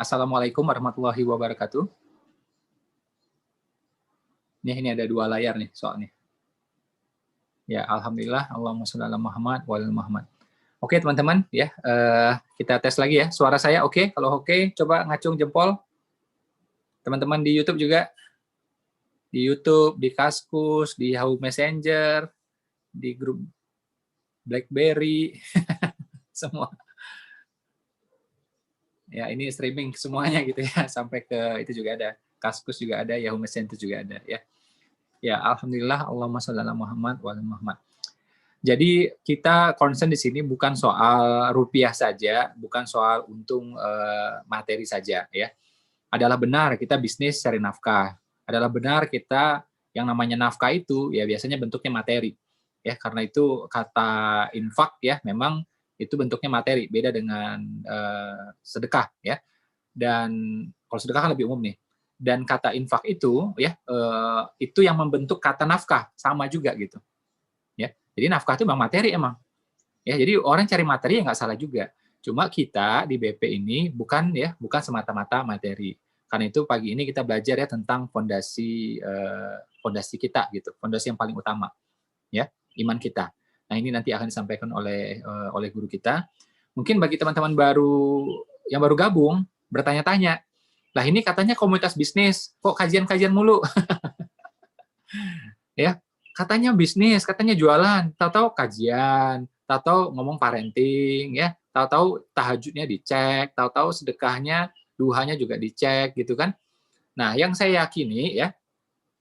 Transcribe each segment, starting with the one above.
Assalamualaikum warahmatullahi wabarakatuh. Ini ada 2 layar nih soalnya. Ya, alhamdulillah, Allahumma sholli ala Muhammad wa ala Muhammad. Oke, teman-teman, ya, kita tes lagi ya. Suara saya oke? Kalau oke, coba ngacung jempol. Teman-teman di YouTube juga. Di YouTube, di Kaskus, di Yahoo Messenger, di grup BlackBerry, semua. Ya, ini streaming semuanya gitu ya, sampai ke itu juga ada. Kaskus juga ada, Yahoo Messenger juga ada ya. Ya, alhamdulillah, Allahumma sholli ala Muhammad wa ala Muhammad. Jadi kita concern di sini bukan soal rupiah saja, bukan soal untung materi saja ya. Adalah benar kita bisnis cari nafkah. Adalah benar kita yang namanya nafkah itu ya biasanya bentuknya materi. Ya, karena itu kata infak ya memang itu bentuknya materi, beda dengan sedekah ya. Dan kalau sedekah kan lebih umum nih. Dan kata infak itu ya itu yang membentuk kata nafkah sama juga gitu ya. Jadi nafkah itu memang materi emang ya. Jadi orang cari materi ya nggak salah juga, cuma kita di BP ini bukan semata-mata materi. Karena itu pagi ini kita belajar ya tentang fondasi kita gitu, fondasi yang paling utama ya, iman kita. Nah, ini nanti akan disampaikan oleh guru kita. Mungkin bagi teman-teman yang baru gabung bertanya-tanya, lah ini katanya komunitas bisnis, kok kajian-kajian mulu? Ya, katanya bisnis, katanya jualan, tahu-tahu kajian, tahu-tahu ngomong parenting, ya, tahu-tahu tahajudnya dicek, tahu-tahu sedekahnya, duhanya juga dicek, gitu kan? Nah, yang saya yakini ya,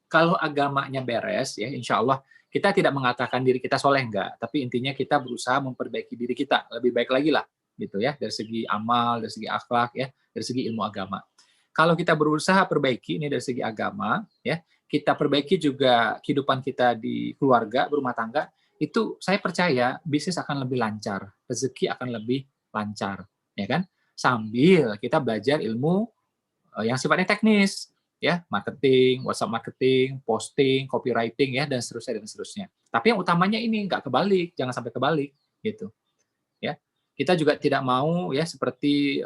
kalau agamanya beres, ya, insya Allah kita tidak mengatakan diri kita soleh enggak, tapi intinya kita berusaha memperbaiki diri kita lebih baik lagi lah, gitu ya, dari segi amal, dari segi akhlak, ya, dari segi ilmu agama. Kalau kita berusaha perbaiki ini dari segi agama, ya, kita perbaiki juga kehidupan kita di keluarga, berumah tangga, itu saya percaya bisnis akan lebih lancar, rezeki akan lebih lancar, ya kan? Sambil kita belajar ilmu yang sifatnya teknis, ya, marketing, WhatsApp marketing, posting, copywriting, ya, dan seterusnya dan seterusnya. Tapi yang utamanya ini nggak kebalik, jangan sampai kebalik, gitu, ya. Kita juga tidak mau ya seperti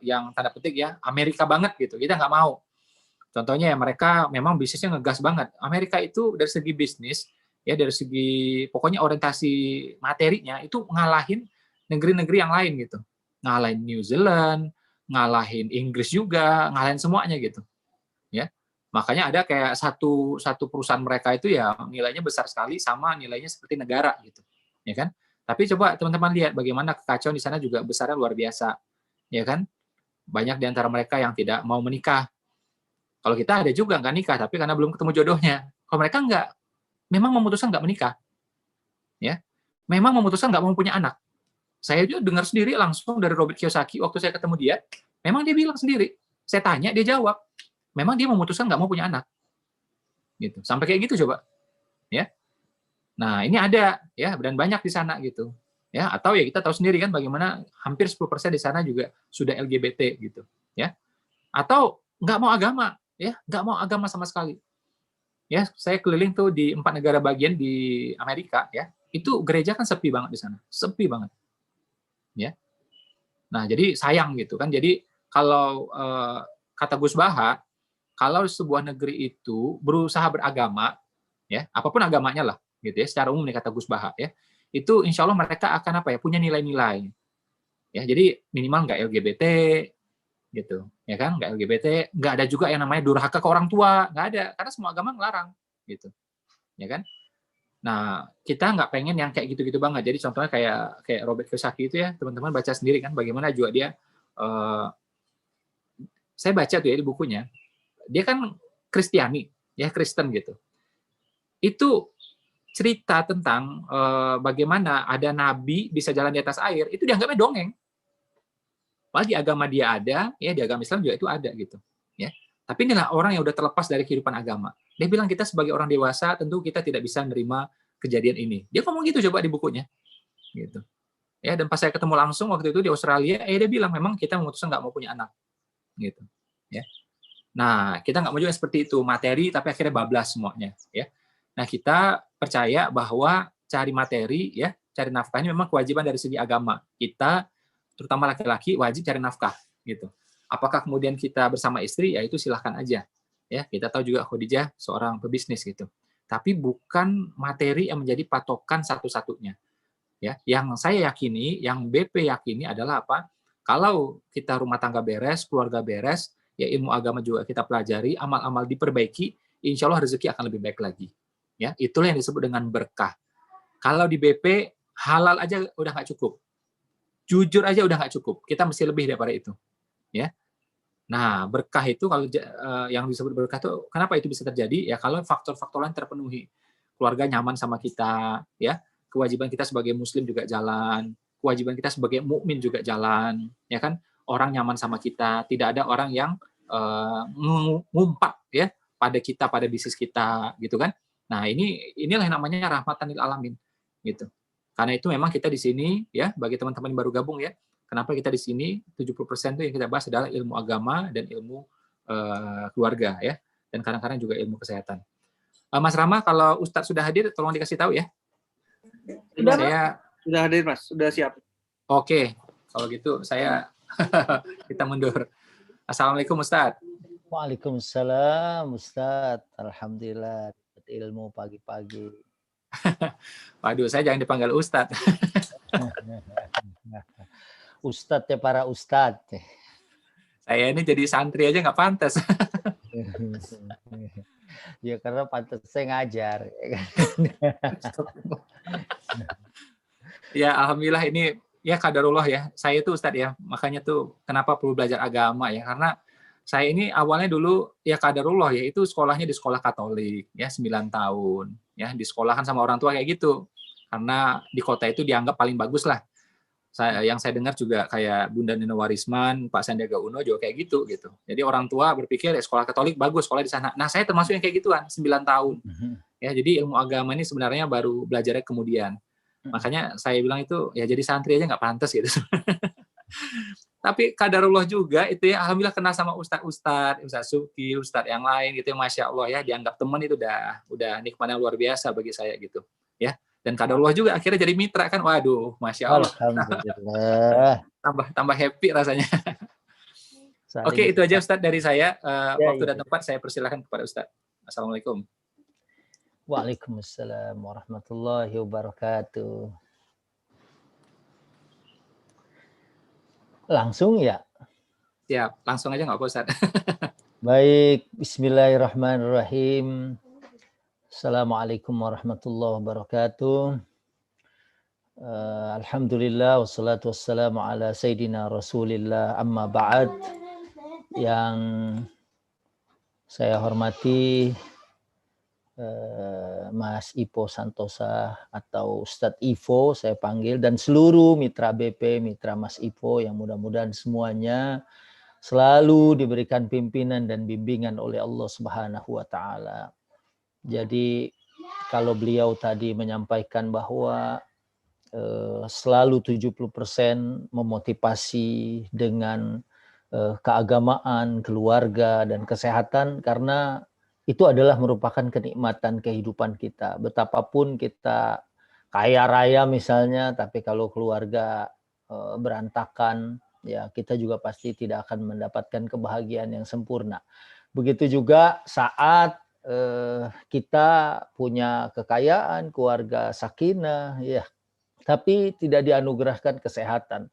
yang tanda petik ya Amerika banget gitu. Kita nggak mau. Contohnya ya mereka memang bisnisnya ngegas banget. Amerika itu dari segi bisnis ya dari segi pokoknya orientasi materinya itu ngalahin negeri-negeri yang lain gitu. Ngalahin New Zealand, ngalahin Inggris juga, ngalahin semuanya gitu. Ya. Makanya ada kayak satu perusahaan mereka itu ya nilainya besar sekali sama nilainya seperti negara gitu. Ya kan? Tapi coba teman-teman lihat bagaimana kekacauan di sana juga besarnya luar biasa, ya kan? Banyak di antara mereka yang tidak mau menikah. Kalau kita ada juga nggak nikah, tapi karena belum ketemu jodohnya. Kalau mereka nggak, memang memutuskan nggak menikah, ya. Memang memutuskan nggak mau punya anak. Saya juga dengar sendiri langsung dari Robert Kiyosaki waktu saya ketemu dia, memang dia bilang sendiri. Saya tanya, dia jawab, memang dia memutuskan nggak mau punya anak, gitu. Sampai kayak gitu coba, ya. Nah, ini ada ya dan banyak di sana gitu. Ya, atau ya kita tahu sendiri kan bagaimana hampir 10% di sana juga sudah LGBT gitu, ya. Atau nggak mau agama, ya, nggak mau agama sama sekali. Ya, saya keliling tuh di 4 negara bagian di Amerika ya. Itu gereja kan sepi banget di sana, sepi banget. Ya. Nah, jadi sayang gitu kan. Jadi kalau kata Gus Baha, kalau sebuah negeri itu berusaha beragama, ya, apapun agamanya lah, gitu ya, secara umum nih kata Gus Baha ya, itu insya Allah mereka akan apa ya, punya nilai-nilai. Ya, jadi minimal nggak LGBT, gitu, ya kan, nggak LGBT, nggak ada juga yang namanya durhaka ke orang tua, nggak ada, karena semua agama ngelarang, gitu, ya kan. Nah, kita nggak pengen yang kayak gitu-gitu banget. Jadi contohnya kayak Robert Kiyosaki itu ya, teman-teman baca sendiri kan, bagaimana juga dia, saya baca tuh ya di bukunya, dia kan Kristiani, ya Kristen gitu. Itu cerita tentang bagaimana ada nabi bisa jalan di atas air, itu dianggapnya dongeng. Padahal di agama dia ada, ya di agama Islam juga itu ada gitu. Ya. Tapi inilah orang yang udah terlepas dari kehidupan agama. Dia bilang kita sebagai orang dewasa tentu kita tidak bisa menerima kejadian ini. Dia ngomong gitu coba di bukunya. Gitu. Ya, dan pas saya ketemu langsung waktu itu di Australia, dia bilang memang kita memutuskan nggak mau punya anak. Gitu. Ya. Nah, kita nggak mau juga seperti itu, materi tapi akhirnya bablas semuanya. Ya. Nah, kita percaya bahwa cari materi, ya, cari nafkah ini memang kewajiban dari segi agama. Kita, terutama laki-laki, wajib cari nafkah, gitu. Apakah kemudian kita bersama istri, ya itu silahkan aja. Ya, kita tahu juga Khadijah seorang pebisnis gitu. Tapi bukan materi yang menjadi patokan satu-satunya. Ya, yang saya yakini, yang BP yakini adalah apa? Kalau kita rumah tangga beres, keluarga beres, ya ilmu agama juga kita pelajari, amal-amal diperbaiki, insya Allah rezeki akan lebih baik lagi. Ya, itulah yang disebut dengan berkah. Kalau di BP halal aja udah nggak cukup, jujur aja udah nggak cukup. Kita mesti lebih daripada itu. Ya, nah, berkah itu kalau yang disebut berkah itu kenapa itu bisa terjadi? Ya kalau faktor-faktor lain terpenuhi. Keluarga nyaman sama kita, ya. Kewajiban kita sebagai muslim juga jalan, kewajiban kita sebagai mukmin juga jalan, ya kan? Orang nyaman sama kita, tidak ada orang yang ngumpat ya pada kita, pada bisnis kita, gitu kan. Nah, inilah yang namanya rahmatan lil alamin, gitu. Karena itu memang kita di sini ya, bagi teman-teman yang baru gabung ya, kenapa kita di sini 70% itu yang kita bahas adalah ilmu agama dan ilmu keluarga ya, dan kadang-kadang juga ilmu kesehatan. Mas Rama, kalau Ustadz sudah hadir, tolong dikasih tahu ya. Sudah, Saya sudah hadir Mas, sudah siap. Oke, kalau gitu saya kita mundur. Assalamualaikum Ustadz. Waalaikumsalam Ustadz. Alhamdulillah dapat ilmu pagi-pagi. Waduh, saya jangan dipanggil Ustadz. Ustadz ya para ustadz. Saya ini jadi santri aja nggak pantas. Ya karena pantas saya ngajar. Ya alhamdulillah ini ya kadarullah ya. Saya tuh Ustadz ya, makanya tuh kenapa perlu belajar agama ya, karena saya ini awalnya dulu ya kadarullah ya, itu sekolahnya di sekolah Katolik ya 9 tahun ya, di sekolahan sama orang tua kayak gitu. Karena di kota itu dianggap paling bagus lah. Yang saya dengar juga kayak Bunda Nino Warisman, Pak Sandiaga Uno juga kayak gitu gitu. Jadi orang tua berpikir ya, sekolah Katolik bagus, sekolah di sana. Nah, saya termasuk yang kayak gituan, 9 tahun. Ya, jadi ilmu agama ini sebenarnya baru belajarnya kemudian. Makanya saya bilang itu ya jadi santri aja nggak pantas gitu. Tapi kadarullah juga itu ya, alhamdulillah kenal sama ustadz Suki, ustadz yang lain gitu ya, masya Allah ya, dianggap teman itu udah nikmat yang luar biasa bagi saya gitu ya. Dan kadarullah juga akhirnya jadi mitra kan, waduh, masya Allah. Alhamdulillah. tambah happy rasanya. Oke, itu aja Ustadz dari saya. Waktu dan tempat saya persilahkan kepada Ustadz. Assalamualaikum. Waalaikumsalam warahmatullahi wabarakatuh. Langsung ya? Siap, langsung aja nggak apa Ustaz. Baik, bismillahirrahmanirrahim. Assalamualaikum warahmatullahi wabarakatuh. Alhamdulillah, wassalatu wassalamu ala sayyidina rasulillah, amma ba'd. Yang saya hormati Mas Ipo Santosa atau Ustadz Ivo saya panggil, dan seluruh mitra BP, mitra Mas Ivo yang mudah-mudahan semuanya selalu diberikan pimpinan dan bimbingan oleh Allah Subhanahu wa taala. Jadi kalau beliau tadi menyampaikan bahwa selalu 70% memotivasi dengan keagamaan, keluarga dan kesehatan, karena itu adalah merupakan kenikmatan kehidupan kita. Betapapun kita kaya raya misalnya, tapi kalau keluarga berantakan, ya kita juga pasti tidak akan mendapatkan kebahagiaan yang sempurna. Begitu juga saat kita punya kekayaan, keluarga sakinah, ya, tapi tidak dianugerahkan kesehatan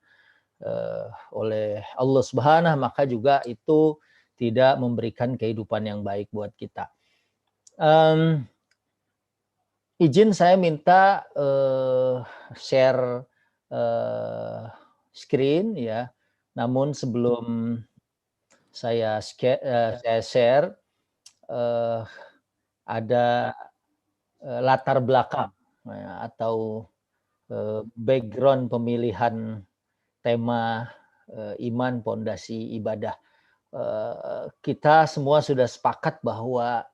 oleh Allah Subhanahu, maka juga itu tidak memberikan kehidupan yang baik buat kita. Izin saya minta share screen ya. Namun sebelum saya share, ada latar belakang atau background pemilihan tema iman pondasi ibadah. Kita semua sudah sepakat bahwa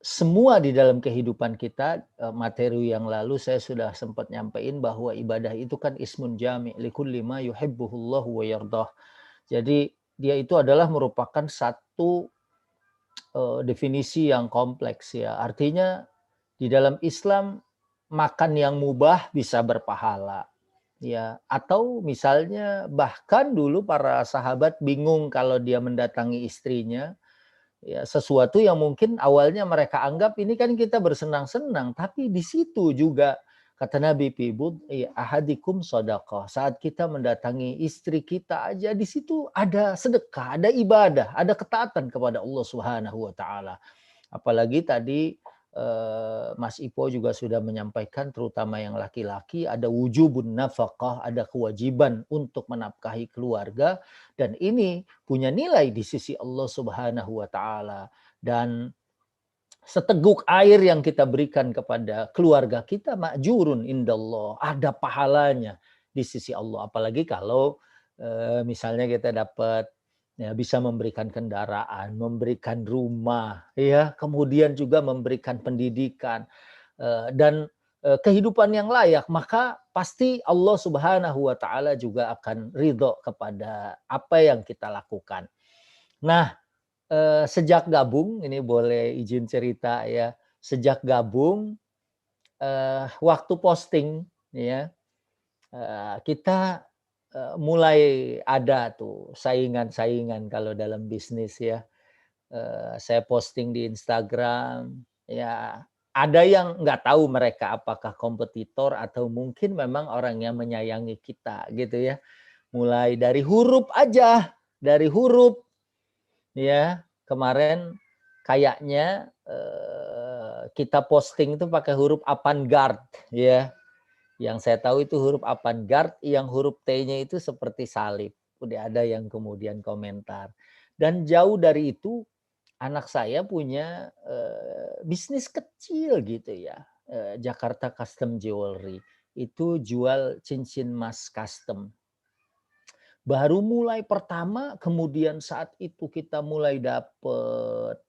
semua di dalam kehidupan kita, materi yang lalu saya sudah sempat nyampein bahwa ibadah itu kan ismun jami' likulli ma yuhibbuhullahu wa yardah. Jadi dia itu adalah merupakan satu definisi yang kompleks ya. Artinya di dalam Islam makan yang mubah bisa berpahala. Ya, atau misalnya bahkan dulu para sahabat bingung kalau dia mendatangi istrinya, ya sesuatu yang mungkin awalnya mereka anggap ini kan kita bersenang-senang, tapi di situ juga kata Nabi ahadikum shadaqah. Saat kita mendatangi istri kita aja di situ ada sedekah, ada ibadah, ada ketaatan kepada Allah Subhanahu wa taala. Apalagi tadi Mas Ipo juga sudah menyampaikan terutama yang laki-laki ada wujubun nafkah, ada kewajiban untuk menafkahi keluarga dan ini punya nilai di sisi Allah Subhanahu wa taala dan seteguk air yang kita berikan kepada keluarga kita ma'jurun indallah, ada pahalanya di sisi Allah. Apalagi kalau misalnya kita dapat ya bisa memberikan kendaraan, memberikan rumah, ya, kemudian juga memberikan pendidikan dan kehidupan yang layak, maka pasti Allah Subhanahu wa taala juga akan ridho kepada apa yang kita lakukan. Nah, sejak gabung ini boleh izin cerita ya, sejak gabung waktu posting ya kita mulai ada tuh saingan-saingan kalau dalam bisnis ya. Saya posting di Instagram, ya ada yang nggak tahu mereka apakah kompetitor atau mungkin memang orang yang menyayangi kita gitu ya. Mulai dari huruf aja, dari huruf ya. Kemarin kayaknya kita posting itu pakai huruf avant-garde ya. Yang saya tahu itu huruf avant-garde, yang huruf T-nya itu seperti salib. Udah ada yang kemudian komentar. Dan jauh dari itu, anak saya punya bisnis kecil gitu ya. Jakarta Custom Jewelry. Itu jual cincin emas custom. Baru mulai pertama, kemudian saat itu kita mulai dapet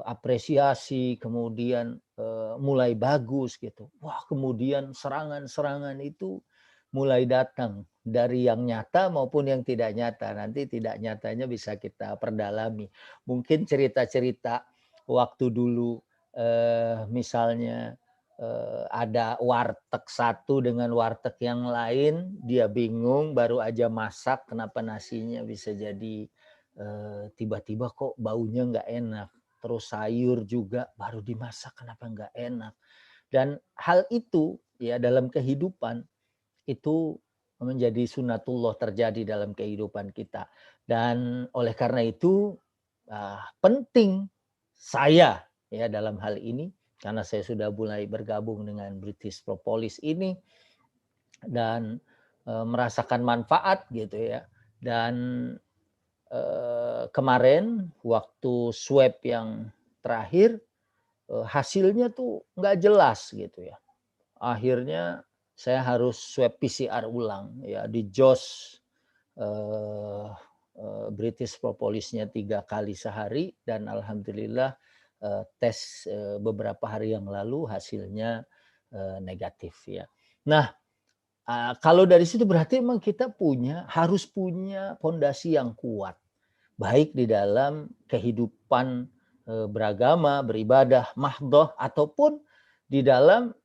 apresiasi, kemudian mulai bagus gitu. Wah, kemudian serangan-serangan itu mulai datang dari yang nyata maupun yang tidak nyata. Nanti tidak nyatanya bisa kita perdalami. Mungkin cerita-cerita waktu dulu misalnya ada warteg satu dengan warteg yang lain, dia bingung baru aja masak kenapa nasinya bisa jadi tiba-tiba kok baunya nggak enak. Terus sayur juga baru dimasak kenapa nggak enak. Dan hal itu ya dalam kehidupan itu menjadi sunatullah terjadi dalam kehidupan kita. Dan oleh karena itu penting saya ya dalam hal ini karena saya sudah mulai bergabung dengan British Propolis ini dan merasakan manfaat gitu ya. Dan kemarin waktu swab yang terakhir hasilnya tuh nggak jelas gitu ya. Akhirnya saya harus swab PCR ulang ya di JOS British Propolisnya 3 kali sehari dan alhamdulillah tes beberapa hari yang lalu hasilnya negatif ya. Nah, kalau dari situ berarti memang kita harus punya fondasi yang kuat. Baik di dalam kehidupan beragama, beribadah, mahdoh, ataupun di dalam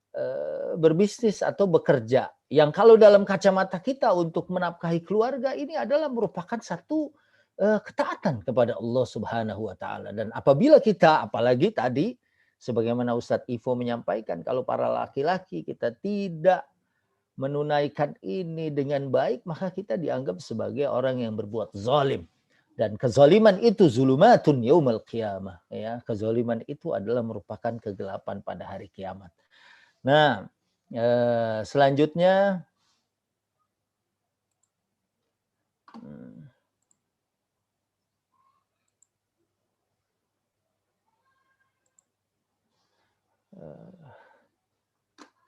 berbisnis atau bekerja. Yang kalau dalam kacamata kita untuk menafkahi keluarga ini adalah merupakan satu ketaatan kepada Allah Subhanahu wa taala. Dan apabila kita apalagi tadi sebagaimana Ustadz Ivo menyampaikan kalau para laki-laki kita tidak menunaikan ini dengan baik maka kita dianggap sebagai orang yang berbuat zalim. Dan kezaliman itu zulumatun yaumal qiyamah ya. Kezaliman itu adalah merupakan kegelapan pada hari kiamat. Nah, selanjutnya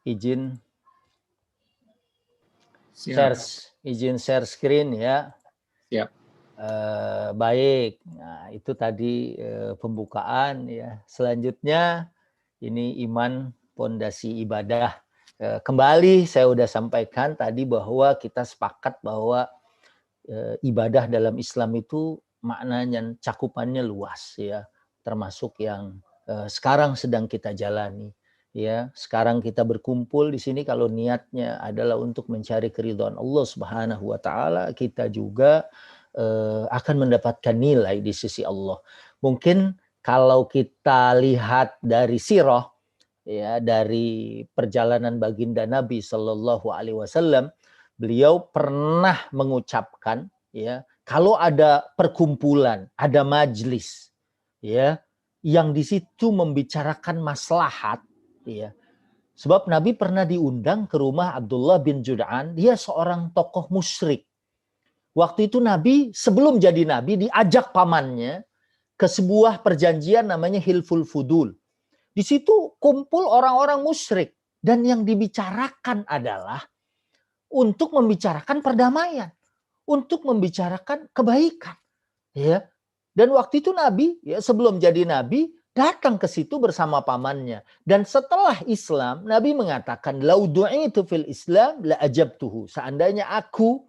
izin share screen ya. Siap. Baik. Nah, itu tadi pembukaan ya. Selanjutnya ini iman pondasi ibadah. Kembali saya sudah sampaikan tadi bahwa kita sepakat bahwa ibadah dalam Islam itu maknanya cakupannya luas ya, termasuk yang sekarang sedang kita jalani Ya, sekarang kita berkumpul di sini kalau niatnya adalah untuk mencari keridhaan Allah Subhanahu wa taala, kita juga akan mendapatkan nilai di sisi Allah. Mungkin kalau kita lihat dari sirah, ya, dari perjalanan baginda Nabi Shallallahu alaihi wasallam, beliau pernah mengucapkan, ya, kalau ada perkumpulan, ada majlis, ya, yang di situ membicarakan maslahat, ya. Sebab Nabi pernah diundang ke rumah Abdullah bin Jud'an, dia seorang tokoh musyrik. Waktu itu Nabi sebelum jadi Nabi diajak pamannya ke sebuah perjanjian namanya Hilful Fudul. Di situ kumpul orang-orang musyrik dan yang dibicarakan adalah untuk membicarakan perdamaian, untuk membicarakan kebaikan, ya. Dan waktu itu Nabi, ya, sebelum jadi Nabi datang ke situ bersama pamannya. Dan setelah Islam, Nabi mengatakan, "Lau du'itu fil Islam la ajabtuhu." Seandainya aku,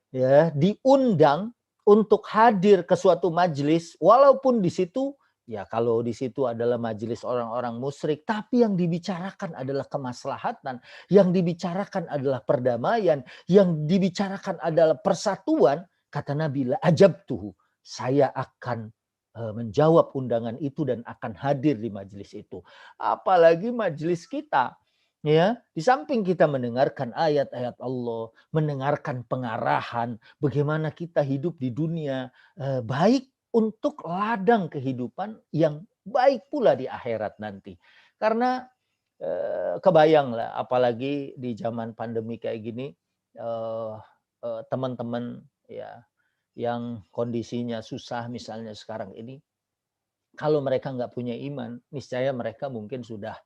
ya, diundang untuk hadir ke suatu majelis, walaupun di situ, ya, kalau di situ adalah majelis orang-orang musyrik, tapi yang dibicarakan adalah kemaslahatan, yang dibicarakan adalah perdamaian, yang dibicarakan adalah persatuan, kata Nabi, la ajabtuhu, saya akan menjawab undangan itu dan akan hadir di majelis itu. Apalagi majelis kita, ya, di samping kita mendengarkan ayat-ayat Allah, mendengarkan pengarahan bagaimana kita hidup di dunia baik untuk ladang kehidupan yang baik pula di akhirat nanti. Karena kebayanglah apalagi di zaman pandemi kayak gini, teman-teman, ya, yang kondisinya susah misalnya sekarang ini, kalau mereka nggak punya iman, niscaya mereka mungkin sudah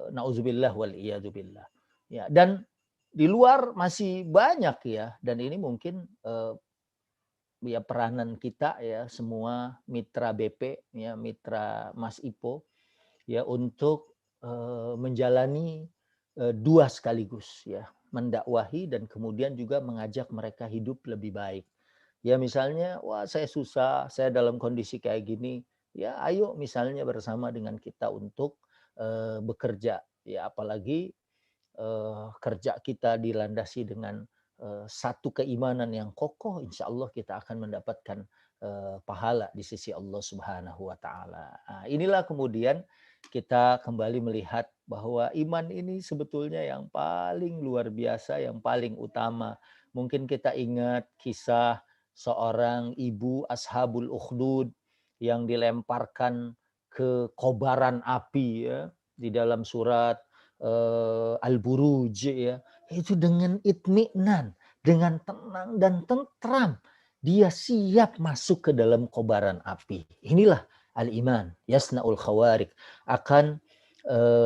nauzubillah wal iyadzubillah. Ya, dan di luar masih banyak, ya, dan ini mungkin ya peranan kita, ya, semua mitra BP, ya, mitra Mas Ipo, ya, untuk menjalani dua sekaligus, ya, mendakwahi dan kemudian juga mengajak mereka hidup lebih baik. Ya, misalnya, wah, saya susah, saya dalam kondisi kayak gini, ya, ayo misalnya bersama dengan kita untuk bekerja, ya, apalagi kerja kita dilandasi dengan satu keimanan yang kokoh, insya Allah kita akan mendapatkan pahala di sisi Allah Subhanahu wa taala. Nah, inilah kemudian kita kembali melihat bahwa iman ini sebetulnya yang paling luar biasa, yang paling utama. Mungkin kita ingat kisah seorang ibu Ashabul Ukhdud yang dilemparkan ke kobaran api, ya, di dalam surat Al-Buruj, ya, itu dengan itminan, dengan tenang dan tentram, dia siap masuk ke dalam kobaran api. Inilah al-iman, yasnaul khawarik, akan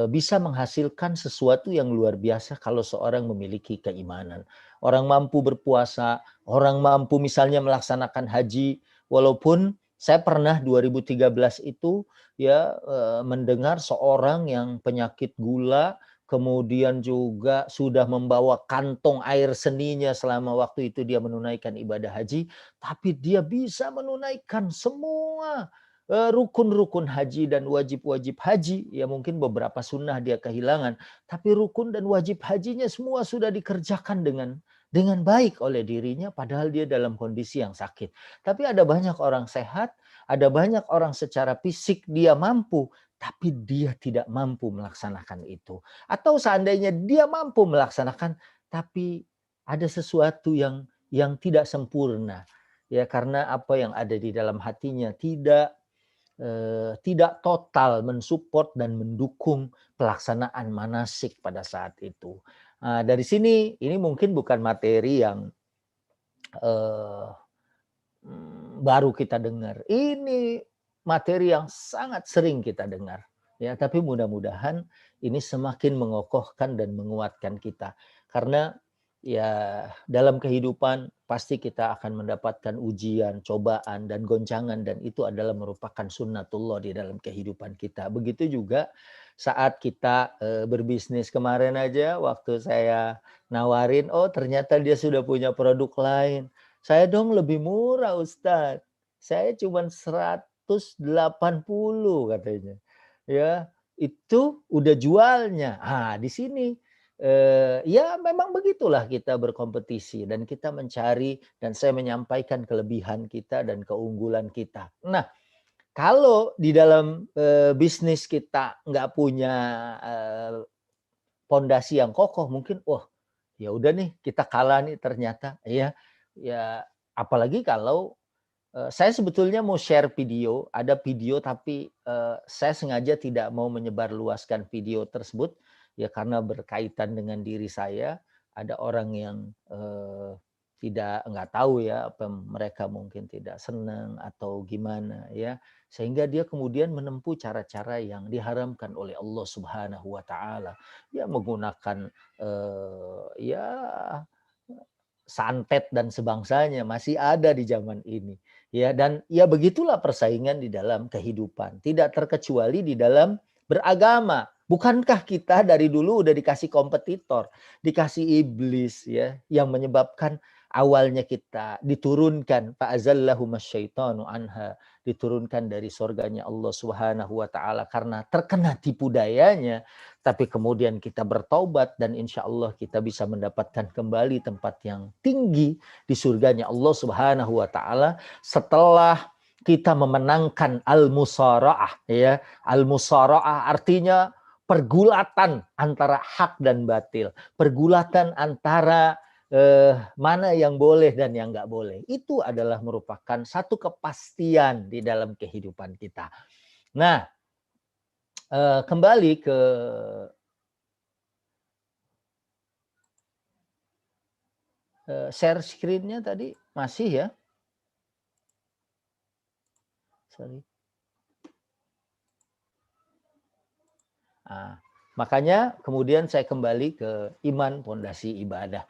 bisa menghasilkan sesuatu yang luar biasa kalau seorang memiliki keimanan. Orang mampu berpuasa, orang mampu misalnya melaksanakan haji, walaupun saya pernah 2013 itu, ya, mendengar seorang yang penyakit gula, kemudian juga sudah membawa kantong air seninya selama waktu itu dia menunaikan ibadah haji, tapi dia bisa menunaikan semua rukun-rukun haji dan wajib-wajib haji. Ya, mungkin beberapa sunnah dia kehilangan, tapi rukun dan wajib hajinya semua sudah dikerjakan dengan baik oleh dirinya, padahal dia dalam kondisi yang sakit. Tapi ada banyak orang sehat, ada banyak orang secara fisik dia mampu, tapi dia tidak mampu melaksanakan itu. Atau seandainya dia mampu melaksanakan, tapi ada sesuatu yang tidak sempurna. Ya, karena apa yang ada di dalam hatinya tidak total mensupport dan mendukung pelaksanaan manasik pada saat itu. Nah, dari sini ini mungkin bukan materi yang baru kita dengar. Ini materi yang sangat sering kita dengar. Ya, tapi mudah-mudahan ini semakin mengokohkan dan menguatkan kita. Karena ya dalam kehidupan pasti kita akan mendapatkan ujian, cobaan, dan goncangan, dan itu adalah merupakan sunnatullah di dalam kehidupan kita. Begitu juga saat kita berbisnis. Kemarin aja waktu saya nawarin, oh ternyata dia sudah punya produk lain. Saya dong lebih murah Ustadz. Saya cuma 180 katanya. ya itu udah jualnya. Ah, di sini ya memang begitulah kita berkompetisi dan kita mencari dan saya menyampaikan kelebihan kita dan keunggulan kita. Nah, kalau di dalam bisnis kita nggak punya pondasi yang kokoh, mungkin wah ya udah nih kita kalah nih ternyata ya ya apalagi kalau saya sebetulnya mau share video, ada video tapi saya sengaja tidak mau menyebarluaskan video tersebut ya karena berkaitan dengan diri saya. Ada orang yang nggak tahu ya apa mereka mungkin tidak senang atau gimana ya sehingga dia kemudian menempuh cara-cara yang diharamkan oleh Allah Subhanahu wa taala. Ya menggunakan ya santet dan sebangsanya masih ada di zaman ini. Ya, dan ya begitulah persaingan di dalam kehidupan. Tidak terkecuali di dalam beragama. Bukankah kita dari dulu udah dikasih kompetitor, dikasih iblis ya, yang menyebabkan awalnya kita diturunkan fa'azallahum asyaitanu anha, diturunkan dari surganya Allah Subhanahu wa taala karena terkena tipu dayanya, tapi kemudian kita bertaubat dan insya Allah kita bisa mendapatkan kembali tempat yang tinggi di surganya Allah Subhanahu wa taala setelah kita memenangkan al-musara'ah ya. Al-musara'ah artinya pergulatan antara hak dan batil, pergulatan antara mana yang boleh dan yang nggak boleh. Itu adalah merupakan satu kepastian di dalam kehidupan kita. Nah, kembali ke share screen-nya tadi masih ya. Sorry. Nah, makanya kemudian saya kembali ke iman pondasi ibadah.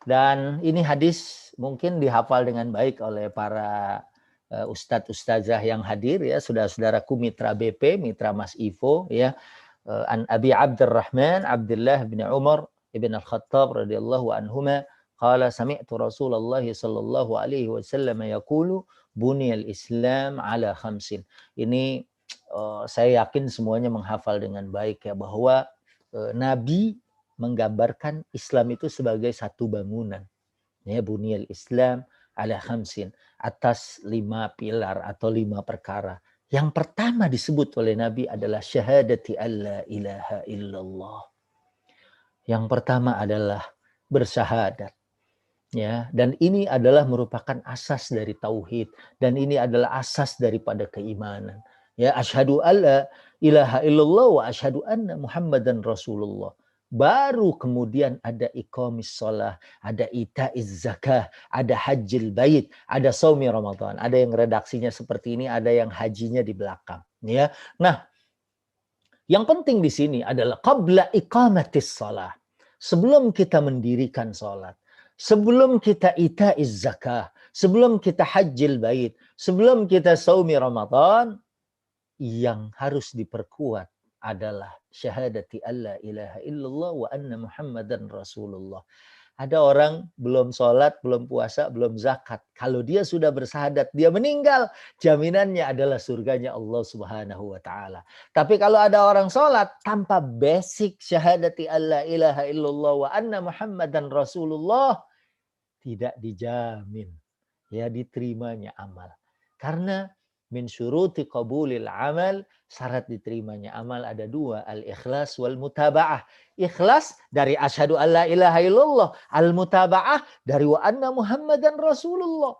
Dan ini hadis mungkin dihafal dengan baik oleh para ustadz ustazah yang hadir ya, saudara-saudaraku mitra BP, mitra Mas Ivo ya. An Abi Abdurrahman Abdullah bin Umar ibn Al-Khattab radhiyallahu anhuma qala sami'tu Rasulullah sallallahu alaihi wasallam yaqulu buniyal Islam ala khamsin. Ini saya yakin semuanya menghafal dengan baik ya bahwa Nabi menggambarkan Islam itu sebagai satu bangunan. Ya, buniyal Islam ala khamsin, atas 5 pilar atau 5 perkara. Yang pertama disebut oleh Nabi adalah syahadati alla ilaha illallah. Yang pertama adalah bersyahadat. Ya, dan ini adalah merupakan asas dari tauhid dan ini adalah asas daripada keimanan. Ya, asyhadu alla ilaha illallah wa asyhadu anna Muhammadan Rasulullah. Baru kemudian ada iqamis shalah, ada itaiz zakah, ada hajjil bait, ada shaumi Ramadan. Ada yang redaksinya seperti ini, ada yang hajinya di belakang, ya. Nah, yang penting di sini adalah qabla iqamatis shalah. Sebelum kita mendirikan salat, sebelum kita itaiz zakah, sebelum kita hajjil bait, sebelum kita shaumi Ramadan, yang harus diperkuat adalah syahadati alla ilaha illallah wa anna Muhammadan Rasulullah. Ada orang belum sholat, belum puasa, belum zakat. Kalau dia sudah bersyahadat, dia meninggal. Jaminannya adalah surganya Allah Subhanahu wa ta'ala. Tapi kalau ada orang sholat tanpa basic syahadati alla ilaha illallah wa anna Muhammadan Rasulullah, tidak dijamin ya diterimanya amal. Karena min syuruti qabulil amal, syarat diterimanya amal ada 2, al-ikhlas wal mutaba'ah. Ikhlas dari asyhadu alla ilaha illallah, al-mutaba'ah dari wa anna Muhammadan Rasulullah.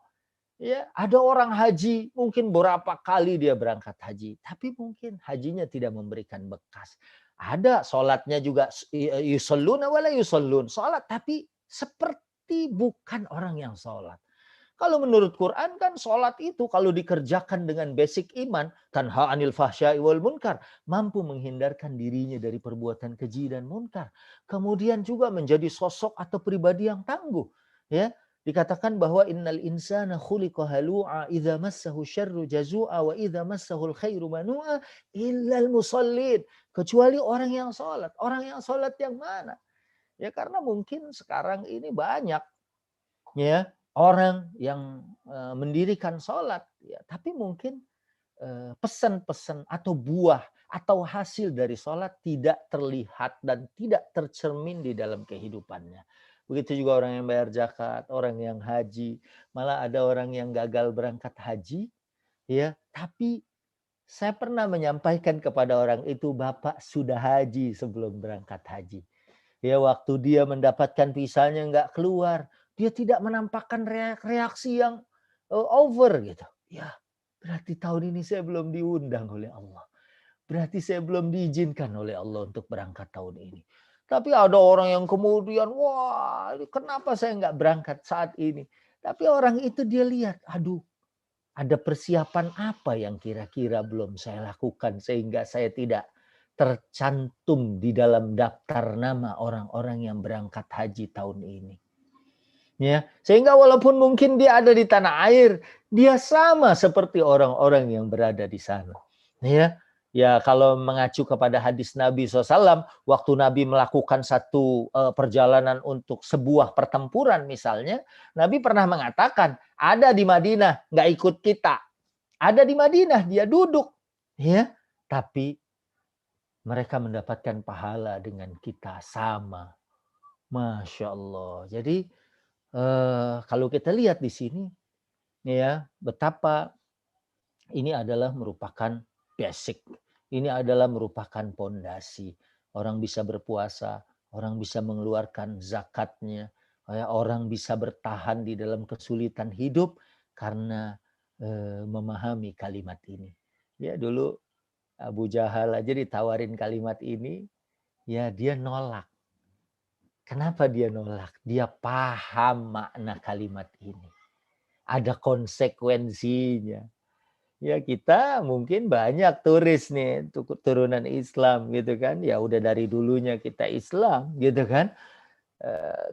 Ya, ada orang haji, mungkin berapa kali dia berangkat haji, tapi mungkin hajinya tidak memberikan bekas. Ada sholatnya juga yusalluna wala yusallun, sholat tapi seperti bukan orang yang sholat. Kalau menurut Quran kan sholat itu kalau dikerjakan dengan basic iman, tanha anil fahsya'i wal munkar, mampu menghindarkan dirinya dari perbuatan keji dan munkar. Kemudian juga menjadi sosok atau pribadi yang tangguh. Ya, dikatakan bahwa innal insana khuliqa halu'a idza massahu syarru jazu'a wa idza massahul khairu manu'a illal musallin. Kecuali orang yang sholat. Orang yang sholat yang mana? Ya karena mungkin sekarang ini banyak ya orang yang mendirikan sholat, ya, tapi mungkin pesan-pesan atau buah atau hasil dari sholat tidak terlihat dan tidak tercermin di dalam kehidupannya. Begitu juga orang yang bayar zakat, orang yang haji, malah ada orang yang gagal berangkat haji, ya, tapi saya pernah menyampaikan kepada orang itu, Bapak sudah haji sebelum berangkat haji. Ya, waktu dia mendapatkan visanya nggak keluar, dia tidak menampakkan reaksi yang over gitu. Ya, berarti tahun ini saya belum diundang oleh Allah. Berarti saya belum diizinkan oleh Allah untuk berangkat tahun ini. Tapi ada orang yang kemudian, wah, kenapa saya nggak berangkat saat ini? Tapi orang itu dia lihat, aduh, ada persiapan apa yang kira-kira belum saya lakukan sehingga saya tidak tercantum di dalam daftar nama orang-orang yang berangkat haji tahun ini. Ya, sehingga walaupun mungkin dia ada di tanah air, dia sama seperti orang-orang yang berada di sana. Ya, kalau mengacu kepada hadis Nabi SAW, waktu Nabi melakukan satu perjalanan untuk sebuah pertempuran misalnya, Nabi pernah mengatakan, ada di Madinah, nggak ikut kita. Ada di Madinah, dia duduk. Ya, tapi mereka mendapatkan pahala dengan kita sama. Masya Allah. Jadi kalau kita lihat di sini, ya, betapa ini adalah merupakan basic. Ini adalah merupakan pondasi. Orang bisa berpuasa, orang bisa mengeluarkan zakatnya, orang bisa bertahan di dalam kesulitan hidup karena memahami kalimat ini. Ya, dulu Abu Jahal aja ditawarin kalimat ini, ya dia nolak. Kenapa dia nolak? Dia paham makna kalimat ini. Ada konsekuensinya. Ya, kita mungkin banyak turis nih, turunan Islam gitu kan. Ya udah dari dulunya kita Islam gitu kan.